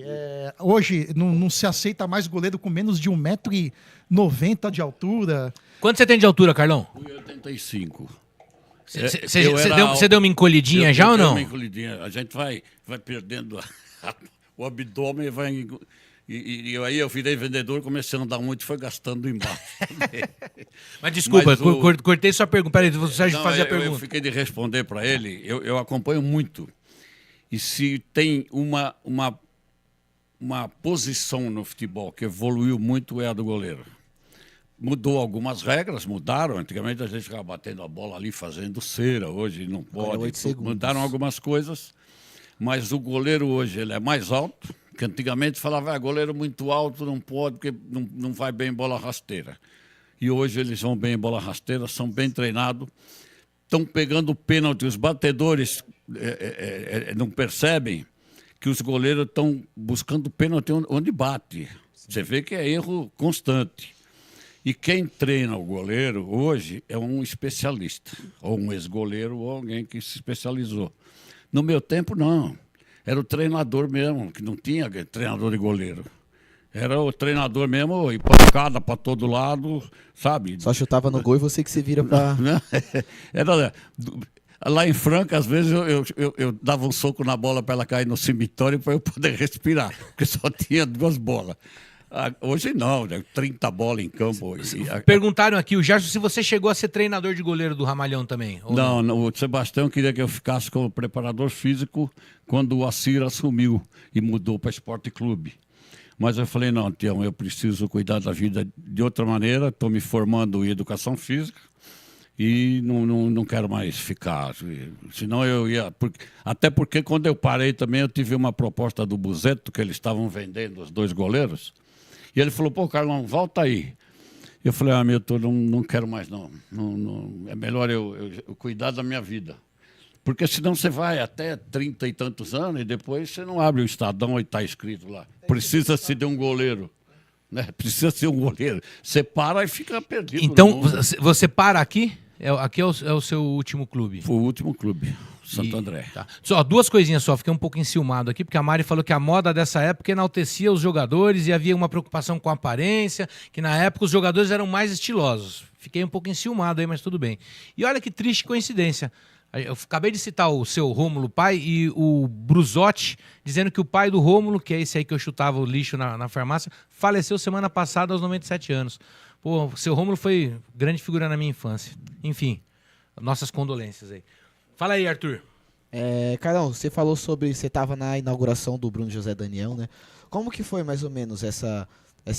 Hoje não se aceita mais goleiro com menos de 1,90 m de altura. Quanto você tem de altura, Carlão? 1,85 m. Você deu uma encolhidinha já ou não? Uma encolhidinha. A gente vai perdendo o abdômen e aí eu virei vendedor, comecei a andar muito e foi gastando embaixo. Mas desculpa, cortei sua pergunta. Peraí, o Sérgio fazia a pergunta. Eu fiquei de responder para ele. Eu acompanho muito. E se tem uma posição no futebol que evoluiu muito, é a do goleiro. Mudou algumas regras, mudaram. Antigamente a gente ficava batendo a bola ali, fazendo cera. Hoje não pode. Mudaram algumas coisas. Mas o goleiro hoje ele é mais alto. Que antigamente falava, goleiro muito alto, não pode, porque não vai bem em bola rasteira. E hoje eles vão bem em bola rasteira, são bem treinados, estão pegando pênalti. Os batedores não percebem que os goleiros estão buscando pênalti onde bate. Você vê que é erro constante. E quem treina o goleiro hoje é um especialista, ou um ex-goleiro, ou alguém que se especializou. No meu tempo, não. Era o treinador mesmo, que não tinha treinador de goleiro. Era o treinador mesmo, e pancada para todo lado, sabe? Só chutava no gol e você que se vira para... Lá em Franca, às vezes, eu dava um soco na bola para ela cair no cemitério para eu poder respirar, porque só tinha 2 bolas. Hoje não, 30 bolas em campo. Perguntaram aqui, o Gerson, se você chegou a ser treinador de goleiro do Ramalhão também. Não, o Sebastião queria que eu ficasse como preparador físico quando o Assir assumiu e mudou para Esporte Clube. Mas eu falei, não, Tião, eu preciso cuidar da vida de outra maneira, estou me formando em educação física e não quero mais ficar. Senão eu ia... Até porque quando eu parei também, eu tive uma proposta do Buzeto, que eles estavam vendendo os 2 goleiros. E ele falou, pô, Carlão, volta aí. Eu falei, Milton, não quero mais, não. É melhor eu cuidar da minha vida. Porque senão você vai até 30 e tantos anos e depois você não abre o Estadão e está escrito lá. Precisa-se de um goleiro. Né? Precisa ser um goleiro. Você para e fica perdido. Então, você para aqui? Aqui é o seu último clube? Foi o último clube. Santo André. Tá. Só 2 coisinhas só, fiquei um pouco enciumado aqui, porque a Mari falou que a moda dessa época enaltecia os jogadores e havia uma preocupação com a aparência, que na época os jogadores eram mais estilosos. Fiquei um pouco enciumado aí, mas tudo bem. E olha que triste coincidência. Eu acabei de citar o seu Rômulo pai e o Brusotti, dizendo que o pai do Rômulo, que é esse aí que eu chutava o lixo na farmácia, faleceu semana passada aos 97 anos. Pô, o seu Rômulo foi grande figura na minha infância. Enfim, nossas condolências aí. Fala aí, Arthur. Carlão, você falou sobre... Você estava na inauguração do Bruno José Daniel, né? Como que foi mais ou menos essa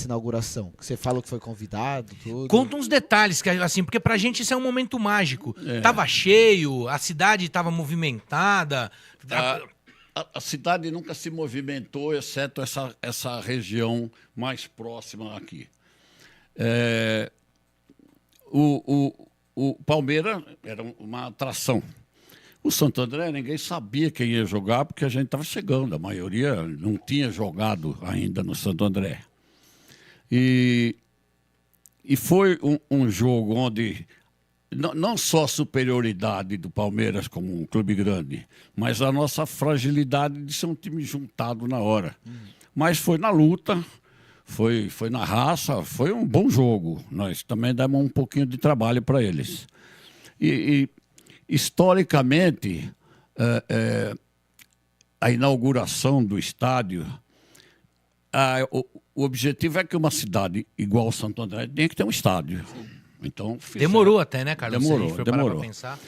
inauguração? Você falou que foi convidado, tudo. Conta uns detalhes, que, assim, porque pra gente isso é um momento mágico. Tava cheio, a cidade tava movimentada. A cidade nunca se movimentou, exceto essa região mais próxima aqui. O Palmeiras era uma atração. O Santo André, ninguém sabia quem ia jogar, porque a gente estava chegando. A maioria não tinha jogado ainda no Santo André. E foi um jogo onde não só a superioridade do Palmeiras como um clube grande, mas a nossa fragilidade de ser um time juntado na hora. Mas foi na luta, foi na raça, foi um bom jogo. Nós também demos um pouquinho de trabalho para eles. Historicamente, a inauguração do estádio, o objetivo é que uma cidade igual ao Santo André tem que ter um estádio. Então, demorou até, né, Carlos? Demorou, Se a gente demorou. parar pra pensar.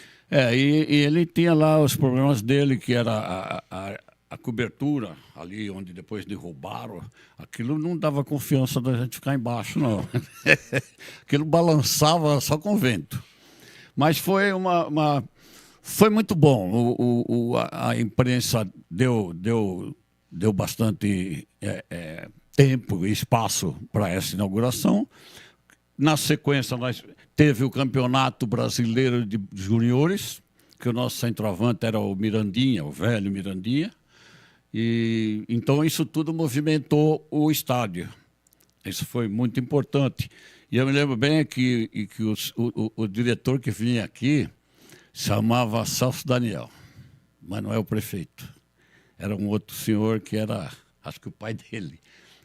E ele tinha lá os problemas dele, que era a cobertura, ali onde depois derrubaram, aquilo não dava confiança da gente ficar embaixo, não. Aquilo balançava só com vento. Mas foi foi muito bom. A imprensa deu bastante tempo e espaço para essa inauguração. Na sequência, nós teve o Campeonato Brasileiro de Juniores, que o nosso centroavante era o Mirandinha, o velho Mirandinha. E então isso tudo movimentou o estádio. Isso foi muito importante. E eu me lembro bem que o diretor que vinha aqui chamava Celso Daniel, mas não é o prefeito. Era um outro senhor que era, acho que o pai dele.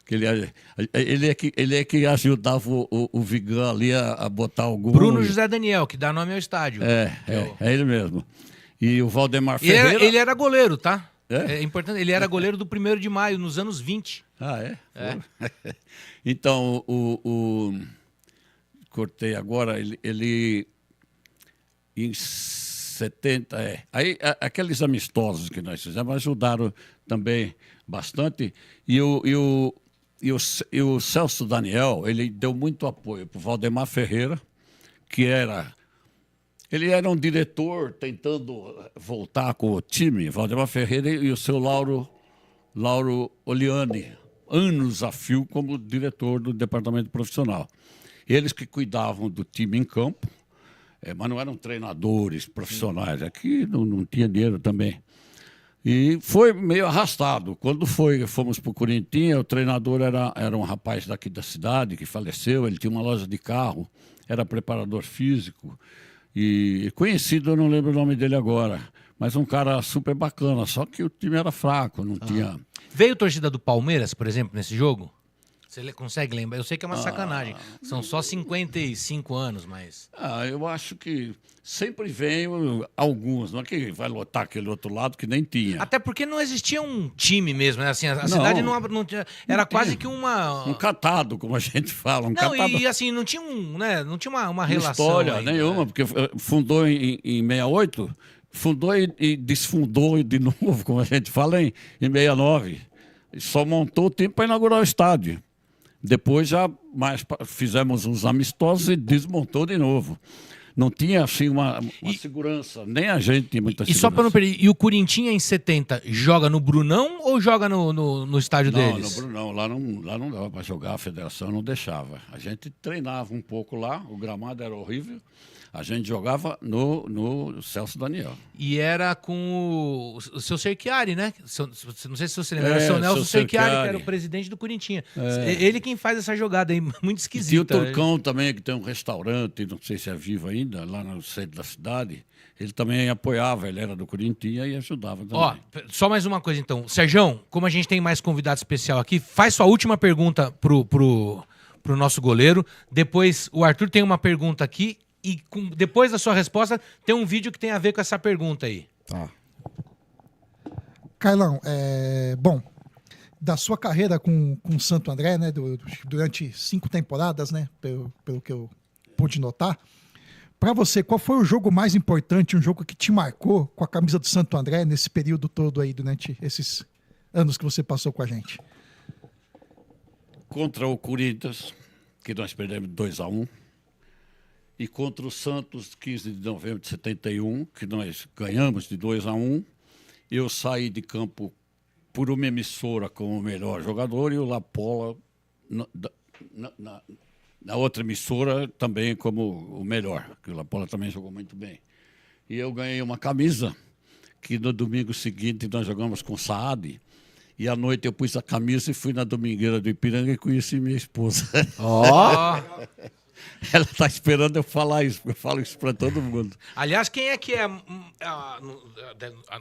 Que ele é que ajudava o Vigan ali a botar o gol. Bruno José Daniel, que dá nome ao estádio. É ele mesmo. E o Valdemar Ferreira... Ele era goleiro, tá? É? É importante, ele era goleiro do 1º de maio, nos anos 20. Ah, é? Então, cortei agora, ele em 70... Aí, aqueles amistosos que nós fizemos ajudaram também bastante. E o Celso Daniel, ele deu muito apoio para o Valdemar Ferreira, que ele era um diretor tentando voltar com o time, Valdemar Ferreira e o seu Lauro Oliani, anos a fio como diretor do departamento profissional. Eles que cuidavam do time em campo, mas não eram treinadores profissionais, aqui não tinha dinheiro também. E foi meio arrastado. Quando fomos para o Corinthians, o treinador era um rapaz daqui da cidade que faleceu, ele tinha uma loja de carro, era preparador físico, e conhecido, eu não lembro o nome dele agora, mas um cara super bacana, só que o time era fraco, não tinha... Veio torcida do Palmeiras, por exemplo, nesse jogo? Você consegue lembrar? Eu sei que é uma sacanagem. São só 55 anos, mas... eu acho que sempre vem alguns, não é que vai lotar aquele outro lado que nem tinha. Até porque não existia um time mesmo, né? Assim, a cidade não tinha... Era quase que uma... Um catado, como a gente fala. Catado. E assim, não tinha não tinha uma relação história ainda, nenhuma, porque fundou em 68, fundou e desfundou de novo, como a gente fala, em 69. Só montou o time para inaugurar o estádio. Depois já fizemos uns amistosos e desmontou de novo. Não tinha assim uma segurança, nem a gente tinha muita segurança. E só para não perder, e o Corinthians em 70 joga no Brunão ou joga no estádio deles? Não, no Brunão, lá não dava para jogar, a federação não deixava. A gente treinava um pouco lá, o gramado era horrível. A gente jogava no Celso Daniel. E era com o seu Cerchiari, né? Não sei se você lembra. Era o seu Nelson Cerchiari, que era o presidente do Corinthians. Ele quem faz essa jogada aí, muito esquisita. E o Turcão também, que tem um restaurante, não sei se é vivo ainda, lá no centro da cidade. Ele também apoiava, ele era do Corinthians e ajudava também. Ó, só mais uma coisa então. Serjão, como a gente tem mais convidado especial aqui, faz sua última pergunta pro nosso goleiro. Depois o Arthur tem uma pergunta aqui. e depois da sua resposta tem um vídeo que tem a ver com essa pergunta aí. Tá. Carlão, bom, da sua carreira com o Santo André, né, durante 5 temporadas, né, pelo que eu pude notar, para você, qual foi o jogo mais importante, um jogo que te marcou com a camisa do Santo André nesse período todo aí, durante esses anos que você passou com a gente? Contra o Corinthians, que nós perdemos 2-1, e contra o Santos, 15 de novembro de 71, que nós ganhamos de 2-1. Eu saí de campo por uma emissora como o melhor jogador e o Lapola, na outra emissora, também como o melhor, porque o Lapola também jogou muito bem. E eu ganhei uma camisa, que no domingo seguinte nós jogamos com o Saad, e à noite eu pus a camisa e fui na Domingueira do Ipiranga e conheci minha esposa. Ó! Ela está esperando eu falar isso, porque eu falo isso para todo mundo. Aliás, quem é que é...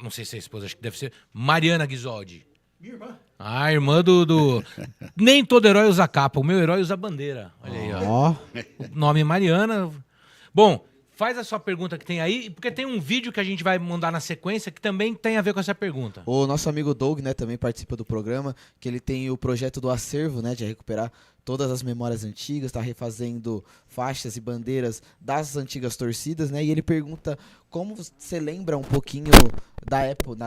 não sei se é a esposa, acho que deve ser Mariana Ghisoldi. Minha irmã. A irmã do... Nem todo herói usa capa, o meu herói usa bandeira. Olha aí, ó. Ó, O nome é Mariana. Bom, faz a sua pergunta que tem aí, porque tem um vídeo que a gente vai mandar na sequência que também tem a ver com essa pergunta. o nosso amigo Doug, né, também participa do programa, que ele tem o projeto do acervo, né, de recuperar todas as memórias antigas, tá refazendo faixas e bandeiras das antigas torcidas, né, e ele pergunta como você lembra um pouquinho da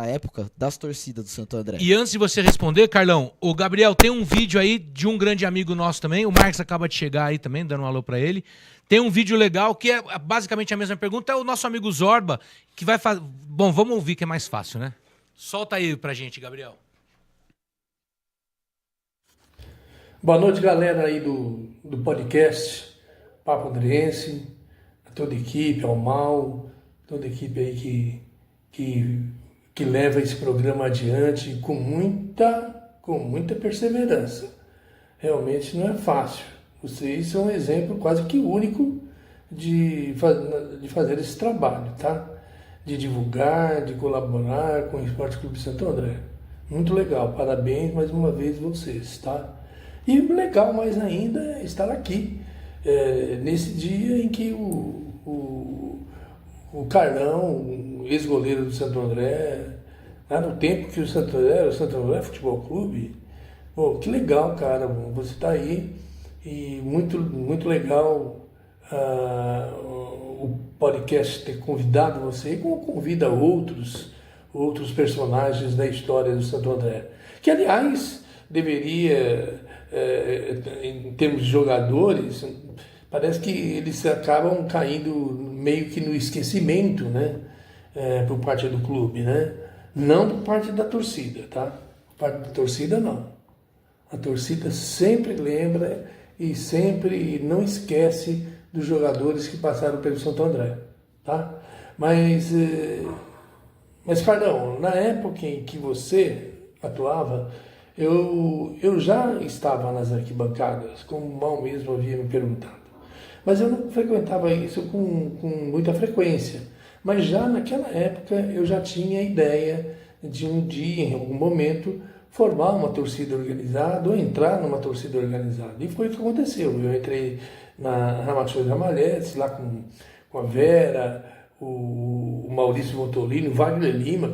época das torcidas do Santo André. E antes de você responder, Carlão, o Gabriel tem um vídeo aí de um grande amigo nosso também, o Marcos acaba de chegar aí também, dando um alô pra ele. Tem um vídeo legal que é basicamente a mesma pergunta, é o nosso amigo Zorba, que vai fazer... Bom, vamos ouvir que é mais fácil, né? Solta aí pra gente, Gabriel. Boa noite, galera aí do podcast Papo Andriense, a toda a equipe, ao Mal, toda a equipe aí que leva esse programa adiante com muita perseverança. Realmente não é fácil. Vocês são um exemplo quase que único de fazer esse trabalho, tá? De divulgar, de colaborar com o Esporte Clube Santo André. Muito legal, parabéns mais uma vez vocês, tá? E legal mais ainda é estar aqui, nesse dia em que o Carlão, ex-goleiro do Santo André, lá no tempo que o Santo André Futebol Clube, pô, que legal, cara, você está aí e muito legal o podcast ter convidado você, como convida outros personagens da história do Santo André, que aliás deveria, em termos de jogadores, parece que eles acabam caindo meio que no esquecimento, né, por parte do clube, né, não por parte da torcida, tá? Por parte da torcida não. A torcida sempre lembra e sempre não esquece dos jogadores que passaram pelo Santo André, tá? Mas Carlão, na época em que você atuava, eu já estava nas arquibancadas, como o Mal mesmo havia me perguntado. Mas eu não frequentava isso com muita frequência. Mas já naquela época eu já tinha a ideia de um dia, em algum momento, formar uma torcida organizada ou entrar numa torcida organizada. E foi o que aconteceu. Eu entrei na Ramações Ramalhetes, lá com a Vera, o Maurício Montolini, o Wagner Lima,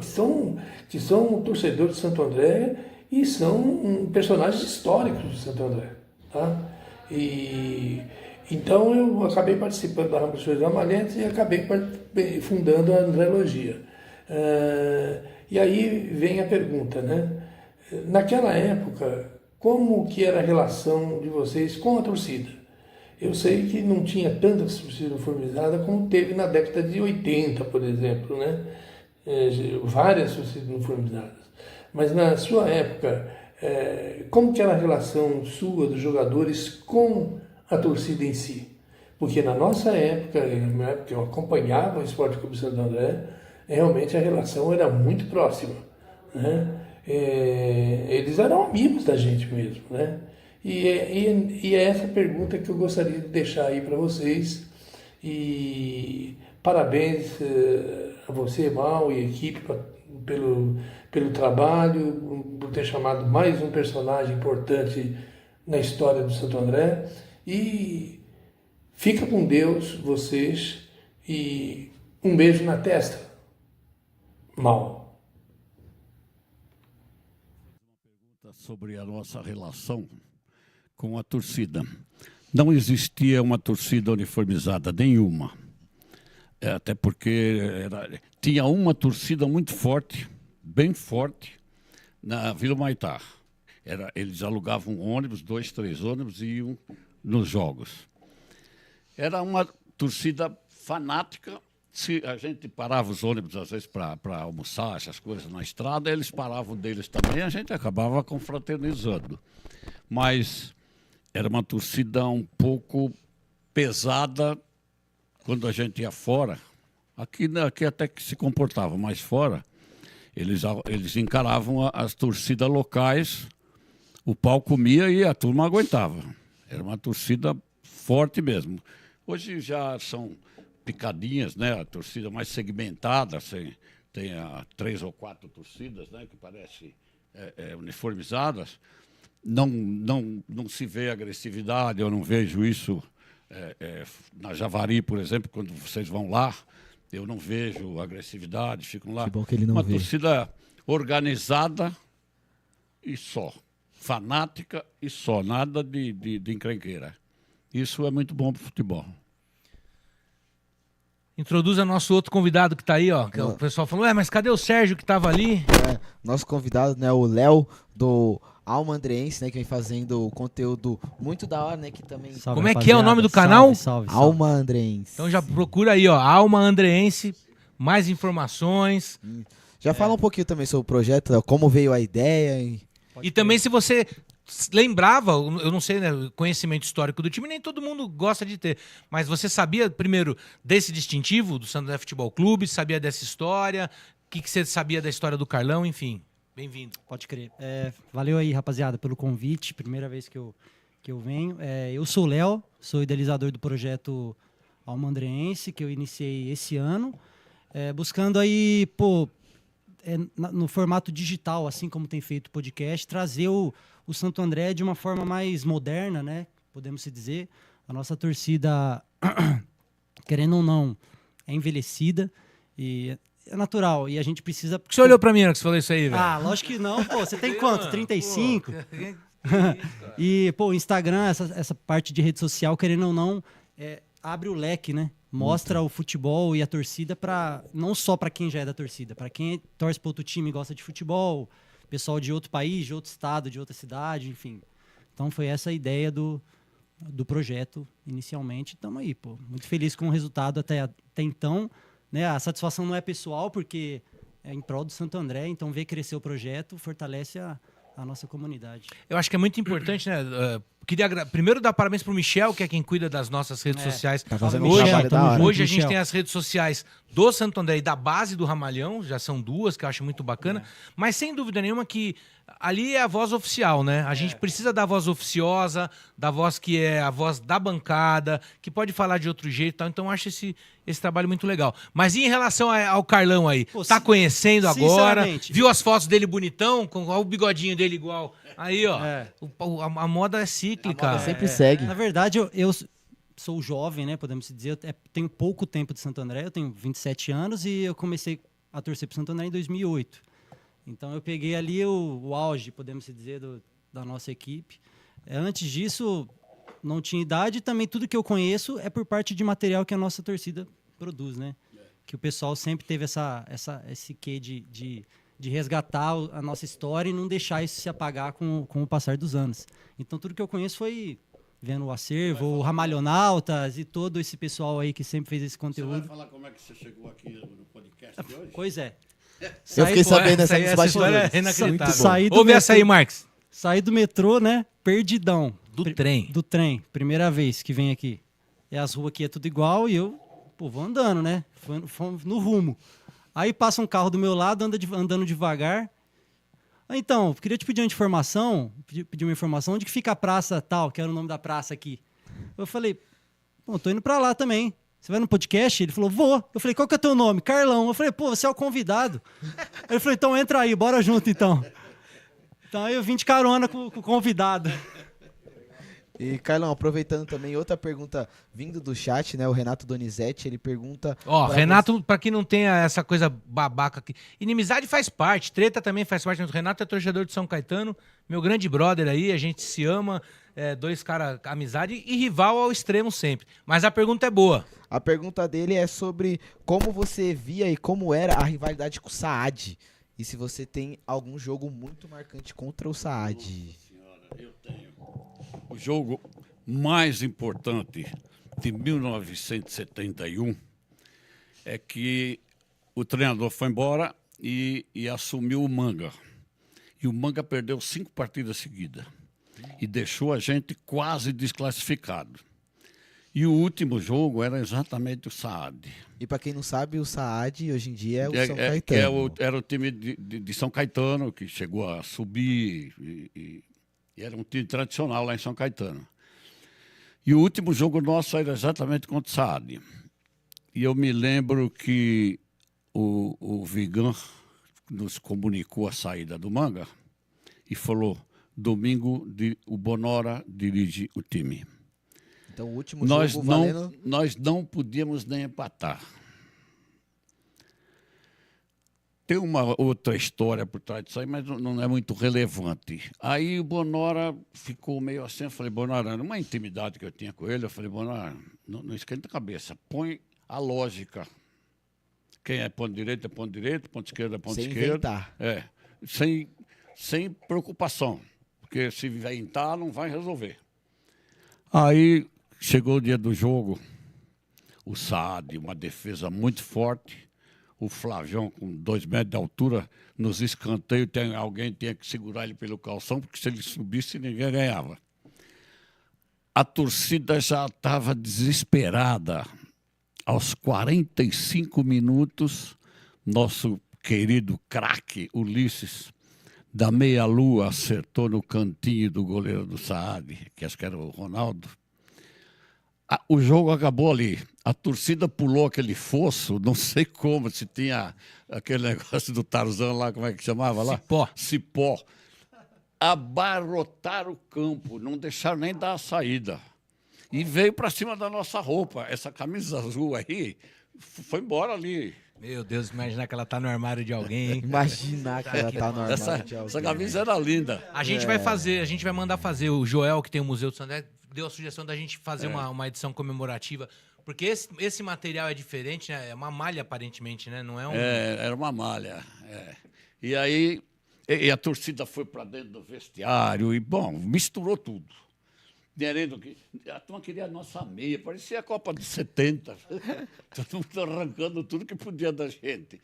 que são torcedores de Santo André e são personagens históricos de Santo André. Tá? Então eu acabei participando da Ramações Ramalhetes e acabei fundando a Andreologia. E aí vem a pergunta, né? Naquela época, como que era a relação de vocês com a torcida? Eu sei que não tinha tanta torcida uniformizada como teve na década de 80, por exemplo, né? Várias torcidas uniformizadas. Mas na sua época, como que era a relação sua, dos jogadores, com a torcida em si? Porque na nossa época, na época que eu acompanhava o Esporte Clube Santo André, realmente a relação era muito próxima, né? Eles eram amigos da gente mesmo, né? E é essa pergunta que eu gostaria de deixar aí para vocês. E parabéns a você, Mal, e a equipe pelo trabalho, por ter chamado mais um personagem importante na história do Santo André. E Fica com Deus, vocês, e um beijo na testa. Mal. Sobre a nossa relação com a torcida. Não existia uma torcida uniformizada, nenhuma. Até porque tinha uma torcida muito forte, bem forte, na Vila Humaitá. Eles alugavam um ônibus, 2, 3 ônibus, e iam nos jogos. Era uma torcida fanática. Se a gente parava os ônibus, às vezes, para almoçar, essas coisas na estrada, eles paravam deles também, a gente acabava confraternizando. Mas era uma torcida um pouco pesada quando a gente ia fora. Aqui até que se comportava, mas fora, eles encaravam as torcidas locais, o pau comia e a turma aguentava. Era uma torcida forte mesmo. Hoje já são picadinhas, né? A torcida mais segmentada, assim, tem 3 ou 4 torcidas, né? Que parecem uniformizadas. Não se vê agressividade, eu não vejo isso na Javari, por exemplo, quando vocês vão lá, eu não vejo agressividade, ficam lá. Que bom que ele não uma vê. Torcida organizada e só, fanática e só, nada de encrenqueira. Isso é muito bom para o futebol. Introduza nosso outro convidado que tá aí, ó. Que o pessoal falou, mas cadê o Sérgio que tava ali? Nosso convidado, né, o Léo, do Alma Andreense, né, que vem fazendo conteúdo muito da hora, né, que também... Salve, Como é que é o nome do canal? Salve. Alma Andreense. Então já procura aí, ó, Alma Andreense, mais informações. Já fala um pouquinho também sobre o projeto, como veio a ideia. E também se você lembrava, eu não sei, né, conhecimento histórico do time, nem todo mundo gosta de ter, mas você sabia, primeiro, desse distintivo do Santo André Futebol Clube, sabia dessa história, o que você sabia da história do Carlão, enfim, bem-vindo. Pode crer. Valeu aí, rapaziada, pelo convite, primeira vez que eu venho. Eu sou o Léo, sou idealizador do projeto Alma Andreense, que eu iniciei esse ano, buscando aí, no formato digital, assim como tem feito o podcast, trazer o Santo André de uma forma mais moderna, né? Podemos se dizer. A nossa torcida, querendo ou não, é envelhecida e é natural. E a gente precisa... Por que você olhou pra mim na hora que você falou isso aí, velho? Ah, lógico que não, pô. Você tem quanto? 35? E, o Instagram, essa parte de rede social, querendo ou não, abre o leque, né? Mostra o futebol e a torcida não só para quem já é da torcida, para quem torce para outro time e gosta de futebol, pessoal de outro país, de outro estado, de outra cidade, enfim. Então foi essa a ideia do projeto inicialmente. Estamos aí, muito feliz com o resultado até então. Né? A satisfação não é pessoal, porque é em prol do Santo André, então ver crescer o projeto fortalece a nossa comunidade. Eu acho que é muito importante, né? Queria primeiro dar parabéns pro Michel, que é quem cuida das nossas redes sociais. Tá fazendo Michel, um trabalho da hora. Hoje a gente Michel. tem as redes sociais do Santo André e da base do Ramalhão, já são 2, que eu acho muito bacana. Mas sem dúvida nenhuma que ali é a voz oficial, né? A gente precisa da voz oficiosa, da voz que é a voz da bancada, que pode falar de outro jeito e tal. Então eu acho esse trabalho muito legal. Mas e em relação ao Carlão aí? Tá conhecendo agora? Viu as fotos dele bonitão? Com o bigodinho dele igual? Aí, ó. A moda é cíclica. A moda sempre segue. Na verdade, eu sou jovem, né? Podemos dizer. Eu tenho pouco tempo de Santo André. Eu tenho 27 anos e eu comecei a torcer para Santo André em 2008. Então eu peguei ali o auge, podemos dizer, da nossa equipe. Antes disso, não tinha idade. Também tudo que eu conheço é por parte de material que a nossa torcida produz, né? Que o pessoal sempre teve esse quê de resgatar a nossa história e não deixar isso se apagar com o passar dos anos. Então tudo que eu conheço foi vendo o acervo, o Ramalhonautas e todo esse pessoal aí que sempre fez esse conteúdo. Você vai falar como é que você chegou aqui no podcast de hoje? Pois é. Eu fiquei sabendo essa dessa história é inacreditável. Saí do Ouve essa aí, Marques. Saí do metrô, né? Perdidão. Do trem. Do trem. Primeira vez que vem aqui. E as ruas aqui é tudo igual e eu, vou andando, né? Fomos no rumo. Aí passa um carro do meu lado, andando devagar. Então, queria te pedir uma informação, onde que fica a praça tal, que era o nome da praça aqui. Eu falei, tô indo pra lá também. Você vai no podcast? Ele falou, vou. Eu falei, qual que é o teu nome? Carlão. Eu falei, você é o convidado. Ele falou, então entra aí, bora junto então. Então aí eu vim de carona com o convidado. E, Carlão, aproveitando também, outra pergunta vindo do chat, né? O Renato Donizete, ele pergunta... Ó, pra Renato, pra quem não tem essa coisa babaca aqui, inimizade faz parte, treta também faz parte, mas o Renato é torcedor de São Caetano, meu grande brother aí, a gente se ama, dois caras, amizade e rival ao extremo sempre. Mas a pergunta é boa. A pergunta dele é sobre como você via e como era a rivalidade com o Saad. E se você tem algum jogo muito marcante contra o Saad. Eu tenho. O jogo mais importante de 1971 é que o treinador foi embora e assumiu o Manga. E o Manga perdeu 5 partidas seguidas e deixou a gente quase desclassificado. E o último jogo era exatamente o Saad. E pra quem não sabe, o Saad hoje em dia é o São Caetano. Era o time de São Caetano que chegou a subir e era um time tradicional lá em São Caetano. E o último jogo nosso era exatamente contra o Saad. E eu me lembro que o Vigan nos comunicou a saída do Manga e falou: domingo o Bonora dirige o time. Então o último jogo valendo... Nós não podíamos nem empatar. Tem uma outra história por trás disso aí, mas não é muito relevante. Aí o Bonora ficou meio assim, eu falei, Bonora, numa intimidade que eu tinha com ele, eu falei, Bonora, não esquenta a cabeça, põe a lógica. Quem é ponto direito é ponto direito, ponto esquerdo é ponto Sem esquerdo. inventar. Sem preocupação, porque se inventar não vai resolver. Aí chegou o dia do jogo, o Saad, uma defesa muito forte, o Flavião com 2 metros de altura, nos escanteios, alguém tinha que segurar ele pelo calção, porque se ele subisse, ninguém ganhava. A torcida já estava desesperada. Aos 45 minutos, nosso querido craque, Ulisses, da meia-lua, acertou no cantinho do goleiro do Saad, que acho que era o Ronaldo. O jogo acabou ali. A torcida pulou aquele fosso, não sei como, se tinha aquele negócio do Tarzan lá, como é que chamava lá? Cipó. Abarrotaram o campo, não deixaram nem dar a saída. E veio para cima da nossa roupa. Essa camisa azul aí foi embora ali. Meu Deus, imaginar que ela tá no armário de alguém, hein? Imaginar que ela tá no armário de alguém. Essa camisa era linda. A gente vai mandar fazer, o Joel, que tem o Museu do São André, deu a sugestão da gente fazer uma edição comemorativa, porque esse material é diferente, né? É uma malha, aparentemente, né? Não é um... Era uma malha. E aí, a torcida foi para dentro do vestiário e, bom, misturou tudo. A turma queria a nossa meia, parecia a Copa de 70. Todo mundo arrancando tudo que podia da gente.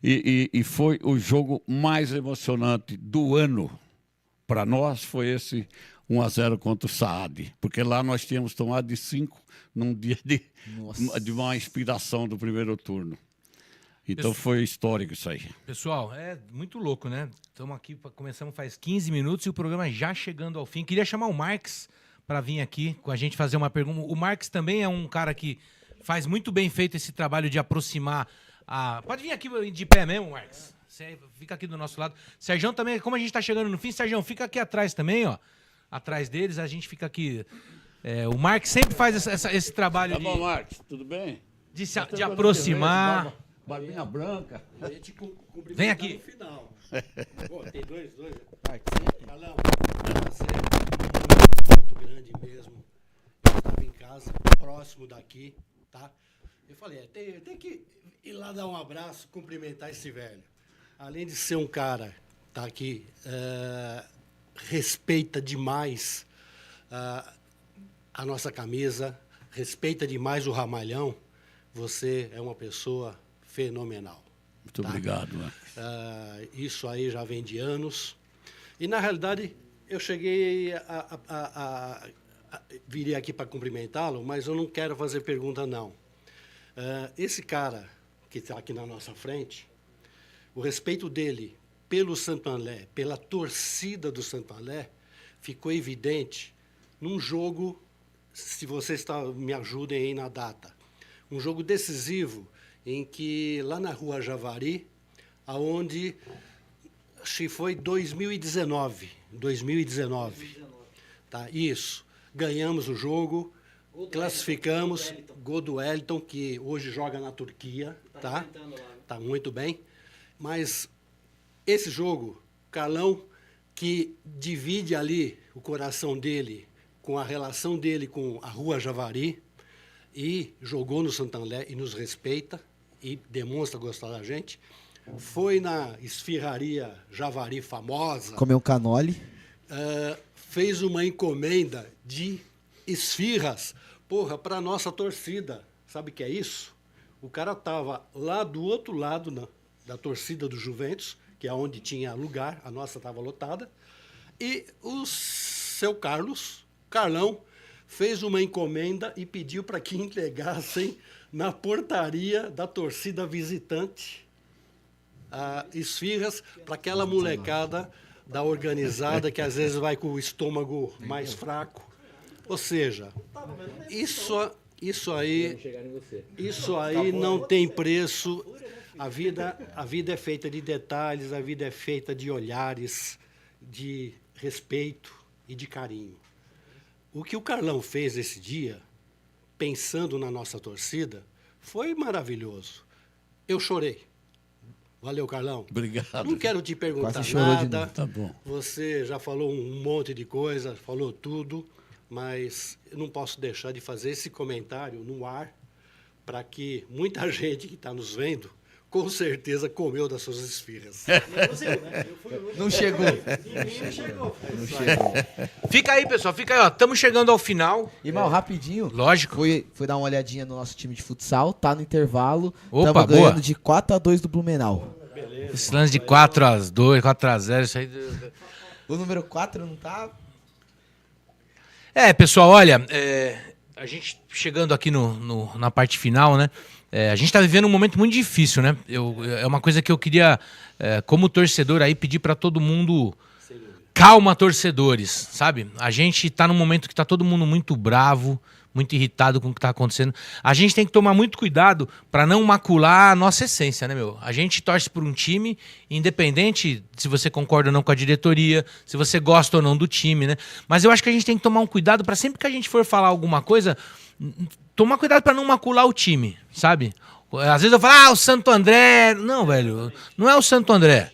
E foi o jogo mais emocionante do ano. Para nós foi esse 1-0 contra o Saad, porque lá nós tínhamos tomado de 5 num dia de uma inspiração do primeiro turno. Então foi histórico isso aí. Pessoal, é muito louco, né? Estamos aqui, começamos faz 15 minutos e o programa já chegando ao fim. Queria chamar o Marques para vir aqui com a gente fazer uma pergunta. O Marques também é um cara que faz muito bem feito esse trabalho de aproximar a... Pode vir aqui de pé mesmo, Marques. Você fica aqui do nosso lado. Sergião também, como a gente está chegando no fim, Sergião, fica aqui atrás também, ó. Atrás deles, a gente fica aqui. O Marques sempre faz esse trabalho Tá bom, Marques, tudo bem? de aproximar. Barbinha branca. A gente cumprimenta Vem aqui. no final. Pô, tem dois. Carlão, você é muito grande mesmo. Eu estava em casa, próximo daqui, tá? Eu falei, tem que ir lá dar um abraço, cumprimentar esse velho. Além de ser um cara, tá aqui, respeita demais a nossa camisa, respeita demais o Ramalhão, você é uma pessoa fenomenal. Muito obrigado, Marques. Isso aí já vem de anos. E, na realidade, eu cheguei virei aqui para cumprimentá-lo, mas eu não quero fazer pergunta, não. Esse cara que está aqui na nossa frente, o respeito dele pelo Santo André, pela torcida do Santo André, ficou evidente num jogo, se vocês me ajudem aí na data, um jogo decisivo em que, lá na Rua Javari, aonde acho que foi 2019. Tá, isso. ganhamos o jogo, classificamos, gol do Wellington, que hoje joga na Turquia, tá? Tá muito bem. Mas esse jogo, Carlão, que divide ali o coração dele com a relação dele com a Rua Javari, e jogou no Santander e nos respeita e demonstra gostar da gente. Foi na esfirraria Javari famosa. Comeu um canole. Fez uma encomenda de esfirras, porra, para nossa torcida. Sabe o que é isso? O cara estava lá do outro lado da torcida do Juventus, que é onde tinha lugar, a nossa estava lotada, e o seu Carlão, fez uma encomenda e pediu para que entregassem na portaria da torcida visitante esfirras para aquela molecada da organizada que às vezes vai com o estômago mais fraco. Ou seja, isso aí não tem preço. A vida é feita de detalhes, a vida é feita de olhares, de respeito e de carinho. O que o Carlão fez esse dia, pensando na nossa torcida, foi maravilhoso. Eu chorei. Valeu, Carlão. Obrigado. Não quero te perguntar Quase chorou de nada. novo. Tá bom. Você já falou um monte de coisa, falou tudo, mas eu não posso deixar de fazer esse comentário no ar para que muita gente que está nos vendo, com certeza comeu das suas esfirras. Não chegou. Não chegou. Fica aí, pessoal. Fica aí, ó. Estamos chegando ao final. E, mal, rapidinho. Lógico. Fui dar uma olhadinha no nosso time de futsal. Tá no intervalo. Opa, Tamo boa. ganhando de 4-2 do Blumenau. Esse lance de 4-2, 4-0, isso aí... O número 4 não tá... Pessoal, olha, a gente chegando aqui na parte final, né? A gente tá vivendo um momento muito difícil, né? É uma coisa que eu queria, como torcedor aí, pedir para todo mundo... Calma, torcedores, sabe? A gente tá num momento que tá todo mundo muito bravo, muito irritado com o que tá acontecendo. A gente tem que tomar muito cuidado para não macular a nossa essência, né, meu? A gente torce por um time, independente se você concorda ou não com a diretoria, se você gosta ou não do time, né? Mas eu acho que a gente tem que tomar um cuidado para sempre que a gente for falar alguma coisa, tomar cuidado para não macular o time, sabe? Às vezes eu falo, o Santo André... Não, velho, não é o Santo André.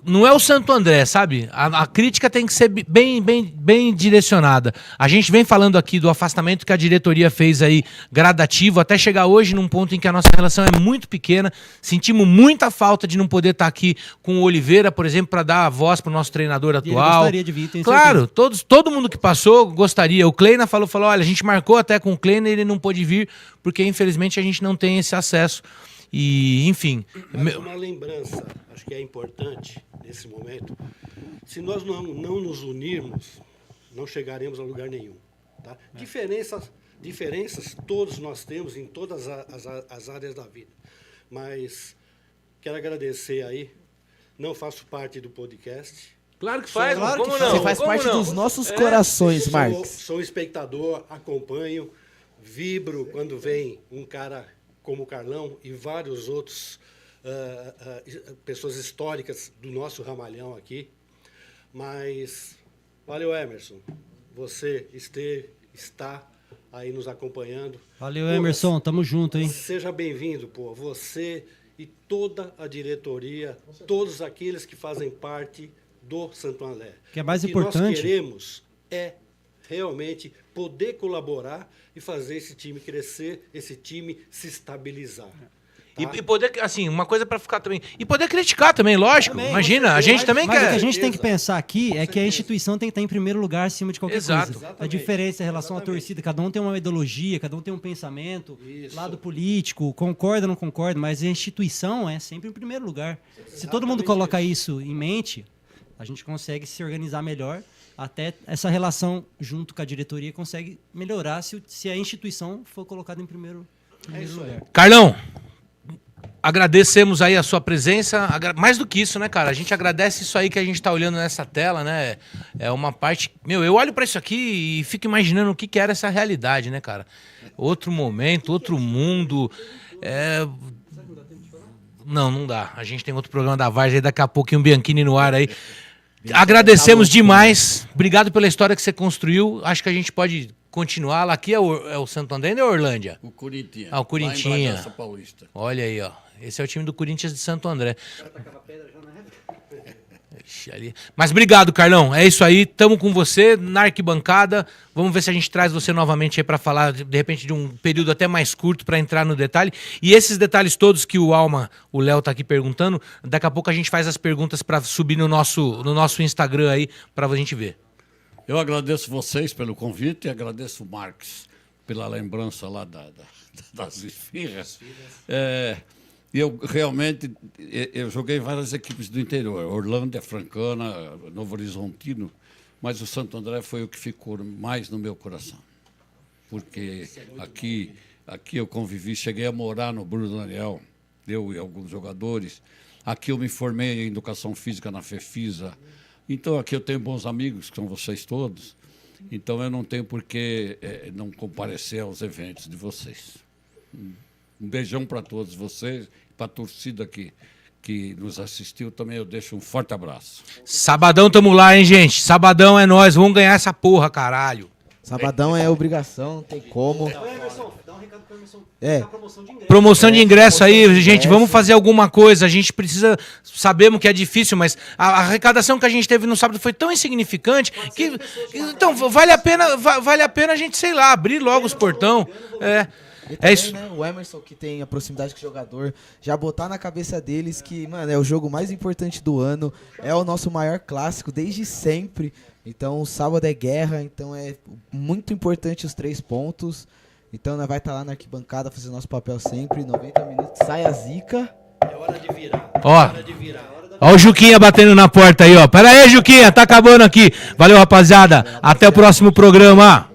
Não é o Santo André, sabe? A crítica tem que ser bem direcionada. A gente vem falando aqui do afastamento que a diretoria fez aí, gradativo, até chegar hoje num ponto em que a nossa relação é muito pequena. Sentimos muita falta de não poder estar aqui com o Oliveira, por exemplo, para dar a voz para o nosso treinador atual. Ele gostaria de vir, tenho claro, todo mundo que passou gostaria. O Kleina falou, olha, a gente marcou até com o Kleina e ele não pôde vir, porque infelizmente a gente não tem esse acesso. E, enfim... Mas uma lembrança, acho que é importante nesse momento. Se nós não nos unirmos, não chegaremos a lugar nenhum. Tá? Diferenças todos nós temos em todas as áreas da vida. Mas quero agradecer aí. Não faço parte do podcast. Claro que faz, Claro como que não? Você faz Como parte não? dos nossos corações, Marcos. Sou espectador, acompanho, vibro quando vem um cara como o Carlão e vários outros pessoas históricas do nosso ramalhão aqui. Mas, valeu, Emerson. Você está aí nos acompanhando. Valeu, Emerson. Tamo junto, hein? Seja bem-vindo, pô. Você e toda a diretoria, todos aqueles que fazem parte do Santo André. Que é mais O que importante. nós queremos é realmente poder colaborar e fazer esse time crescer, esse time se estabilizar. Tá? E poder, assim, uma coisa pra ficar também... E poder criticar também, lógico. Também, Imagina, a gente também Mas o que a quer... gente tem que pensar aqui é que a instituição tem que estar em primeiro lugar acima de qualquer Exato. coisa. A diferença em relação à torcida, cada um tem uma ideologia, cada um tem um pensamento, lado político, concorda ou não concorda, mas a instituição é sempre em primeiro lugar. Se todo mundo coloca isso em mente, a gente consegue se organizar melhor, até essa relação junto com a diretoria consegue melhorar se a instituição for colocada em primeiro lugar. Carlão, agradecemos aí a sua presença. Mais do que isso, né, cara? A gente agradece isso aí que a gente tá olhando nessa tela, né? É uma parte... Meu, eu olho pra isso aqui e fico imaginando o que era essa realidade, né, cara? Outro momento, outro mundo. Não dá. A gente tem outro programa da Varsa aí, daqui a pouquinho, um Bianchini no ar aí. Agradecemos demais. Obrigado pela história que você construiu. Acho que a gente pode continuar. Lá aqui é o Santo André ou é Orlândia? O Corinthians. Ah, o Corinthians. Lá em Paulista. Olha aí, ó. Esse é o time do Corinthians de Santo André. Ixi, ali. Mas obrigado, Carlão. É isso aí. Tamo com você na arquibancada. Vamos ver se a gente traz você novamente aí para falar, de repente, de um período até mais curto para entrar no detalhe. E esses detalhes todos que o Léo tá aqui perguntando, daqui a pouco a gente faz as perguntas para subir no nosso Instagram aí para a gente ver. Eu agradeço vocês pelo convite e agradeço o Marques pela lembrança lá das esfirras. Eu realmente joguei em várias equipes do interior, Orlândia, Francana, Novo Horizontino, mas o Santo André foi o que ficou mais no meu coração. Porque aqui eu convivi, cheguei a morar no Bruno Daniel, eu e alguns jogadores. Aqui eu me formei em Educação Física na FEFISA. Então aqui eu tenho bons amigos, que são vocês todos. Então eu não tenho por que não comparecer aos eventos de vocês. Um beijão para todos vocês, para a torcida que nos assistiu também, eu deixo um forte abraço. Sabadão tamo lá, hein, gente? Sabadão é nós, vamos ganhar essa porra, caralho. Sabadão é obrigação, não tem como. Emerson, dá um recado pro Emerson. Promoção de ingresso aí, gente, vamos fazer alguma coisa. A gente precisa, sabemos que é difícil, mas a arrecadação que a gente teve no sábado foi tão insignificante que então vale a pena a gente, sei lá, abrir logo os portão. E também, isso. Né, o Emerson, que tem a proximidade com o jogador, já botar na cabeça deles que, mano, é o jogo mais importante do ano, é o nosso maior clássico desde sempre. Então, o sábado é guerra, então é muito importante os 3 pontos. Então, nós vai estar lá na arquibancada fazendo nosso papel sempre, 90 minutos, sai a zica. É hora de virar. Ó o Juquinha batendo na porta aí, ó. Pera aí, Juquinha, tá acabando aqui. Valeu, rapaziada. Até o próximo programa.